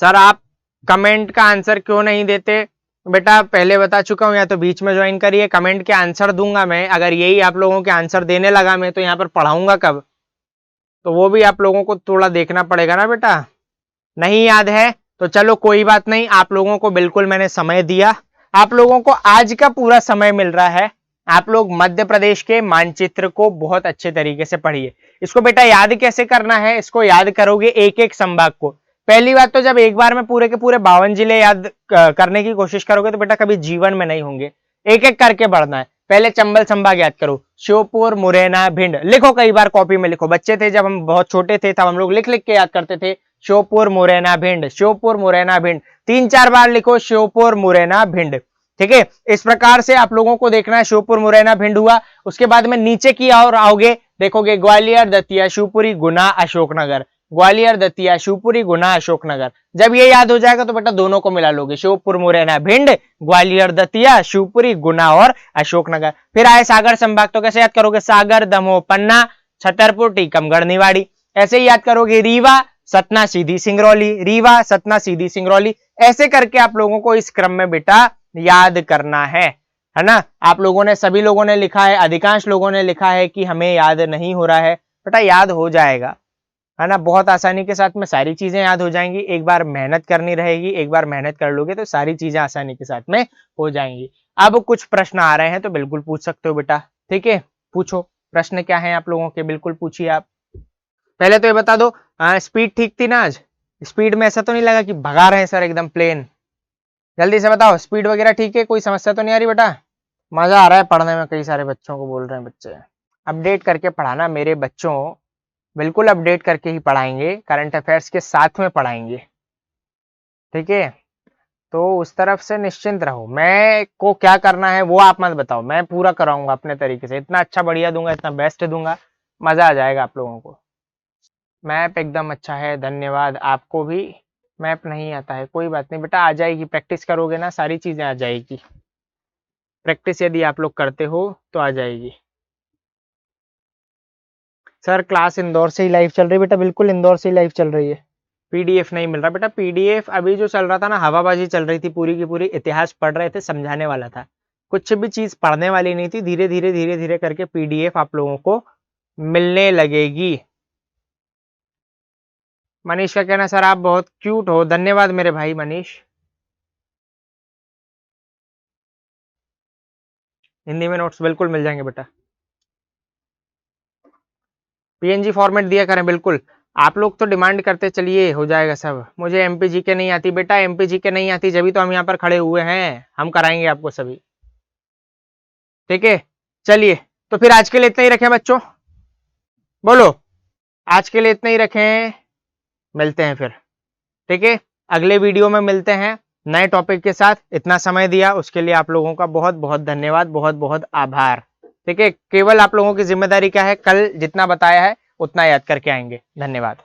सर आप कमेंट का आंसर क्यों नहीं देते? बेटा पहले बता चुका हूं, या तो बीच में ज्वाइन करिए, कमेंट के आंसर दूंगा मैं। अगर यही आप लोगों के आंसर देने लगा मैं तो यहाँ पर पढ़ाऊंगा कब? तो वो भी आप लोगों को थोड़ा देखना पड़ेगा ना बेटा। नहीं याद है तो चलो कोई बात नहीं, आप लोगों को बिल्कुल मैंने समय दिया। आप लोगों को आज का पूरा समय मिल रहा है। आप लोग मध्य प्रदेश के मानचित्र को बहुत अच्छे तरीके से पढ़िए। इसको बेटा याद कैसे करना है? इसको याद करोगे एक एक संभाग को। पहली बात तो जब एक बार में पूरे के पूरे 52 जिले याद करने की कोशिश करोगे तो बेटा कभी जीवन में नहीं होंगे। एक एक करके बढ़ना है। पहले चंबल संभाग याद करो, श्योपुर, मुरैना, भिंड। लिखो, कई बार कॉपी में लिखो। बच्चे थे जब हम बहुत छोटे थे तब हम लोग लिख लिख के याद करते थे, श्योपुर, मुरैना, भिंड, श्योपुर, मुरैना, भिंड। 3-4 बार लिखो श्योपुर, मुरैना, भिंड। ठीक है, इस प्रकार से आप लोगों को देखना है। श्योपुर, मुरैना, भिंड हुआ। उसके बाद में नीचे की ओर आओगे, देखोगे ग्वालियर, दतिया, शिवपुरी, गुना, अशोकनगर। ग्वालियर, दतिया, शिवपुरी, गुना, अशोकनगर। जब ये याद हो जाएगा तो बेटा दोनों को मिला लोगे, श्योपुर, मुरैना, भिंड, ग्वालियर, दतिया, शिवपुरी, गुना और अशोकनगर। फिर आए सागर संभाग, तो कैसे याद करोगे? सागर, दमोह, पन्ना, छतरपुर, टीकमगढ़, निवाड़ी। ऐसे ही याद करोगे रीवा, सतना, सीधी, सिंगरौली, रीवा, सतना, सीधी, सिंगरौली। ऐसे करके आप लोगों को इस क्रम में बेटा याद करना है ना। आप लोगों ने, सभी लोगों ने लिखा है, अधिकांश लोगों ने लिखा है कि हमें याद नहीं हो रहा है। बेटा याद हो जाएगा, है ना। बहुत आसानी के साथ में सारी चीजें याद हो जाएंगी। एक बार मेहनत करनी रहेगी, एक बार मेहनत कर लोगे तो सारी चीजें आसानी के साथ में हो जाएंगी। अब कुछ प्रश्न आ रहे हैं तो बिल्कुल पूछ सकते हो बेटा। ठीक है, पूछो, प्रश्न क्या है आप लोगों के, बिल्कुल पूछिए आप। पहले तो ये बता दो, स्पीड ठीक थी ना आज? स्पीड में ऐसा तो नहीं लगा कि भगा रहे हैं सर एकदम प्लेन? जल्दी से बताओ, स्पीड वगैरह ठीक है? कोई समस्या तो नहीं आ रही बेटा? मजा आ रहा है पढ़ने में? कई सारे बच्चों को बोल रहे हैं बच्चे अपडेट करके पढ़ाना। मेरे बच्चों बिल्कुल अपडेट करके ही पढ़ाएंगे, करंट अफेयर्स के साथ में पढ़ाएंगे। ठीक है, तो उस तरफ से निश्चिंत रहो। मैं को क्या करना है वो आप मत बताओ, मैं पूरा कराऊंगा अपने तरीके से। इतना अच्छा बढ़िया दूंगा, इतना बेस्ट दूंगा, मजा आ जाएगा आप लोगों को। मैप एकदम अच्छा है, धन्यवाद। आपको भी मैप नहीं आता है? कोई बात नहीं बेटा, आ जाएगी। प्रैक्टिस करोगे ना सारी चीजें आ जाएगी। प्रैक्टिस यदि आप लोग करते हो तो आ जाएगी। सर क्लास इंदौर से ही लाइव चल रही है बेटा, बिल्कुल इंदौर से ही लाइव चल रही है। पीडीएफ नहीं मिल रहा बेटा, पीडीएफ अभी जो चल रहा था ना, हवाबाजी चल रही थी, पूरी की पूरी इतिहास पढ़ रहे थे, समझाने वाला था, कुछ भी चीज पढ़ने वाली नहीं थी। धीरे धीरे करके पीडीएफ आप लोगों को मिलने लगेगी। मनीष का कहना सर आप बहुत क्यूट हो, धन्यवाद मेरे भाई मनीष। हिंदी में नोट्स बिल्कुल मिल जाएंगे बेटा, पीएनजी फॉर्मेट दिया करें बिल्कुल। आप लोग तो डिमांड करते चलिए, हो जाएगा सब। मुझे एमपीजी के नहीं आती बेटा, एमपीजी के नहीं आती, जब तो हम यहाँ पर खड़े हुए हैं, हम कराएंगे आपको सभी, ठीक है। चलिए तो फिर आज के लिए इतना ही रखें बच्चों, बोलो आज के लिए इतना ही रखें, मिलते हैं फिर, ठीक है। अगले वीडियो में मिलते हैं नए टॉपिक के साथ। इतना समय दिया उसके लिए आप लोगों का बहुत बहुत धन्यवाद, बहुत बहुत आभार, ठीक है। केवल आप लोगों की जिम्मेदारी क्या है, कल जितना बताया है उतना याद करके आएंगे। धन्यवाद।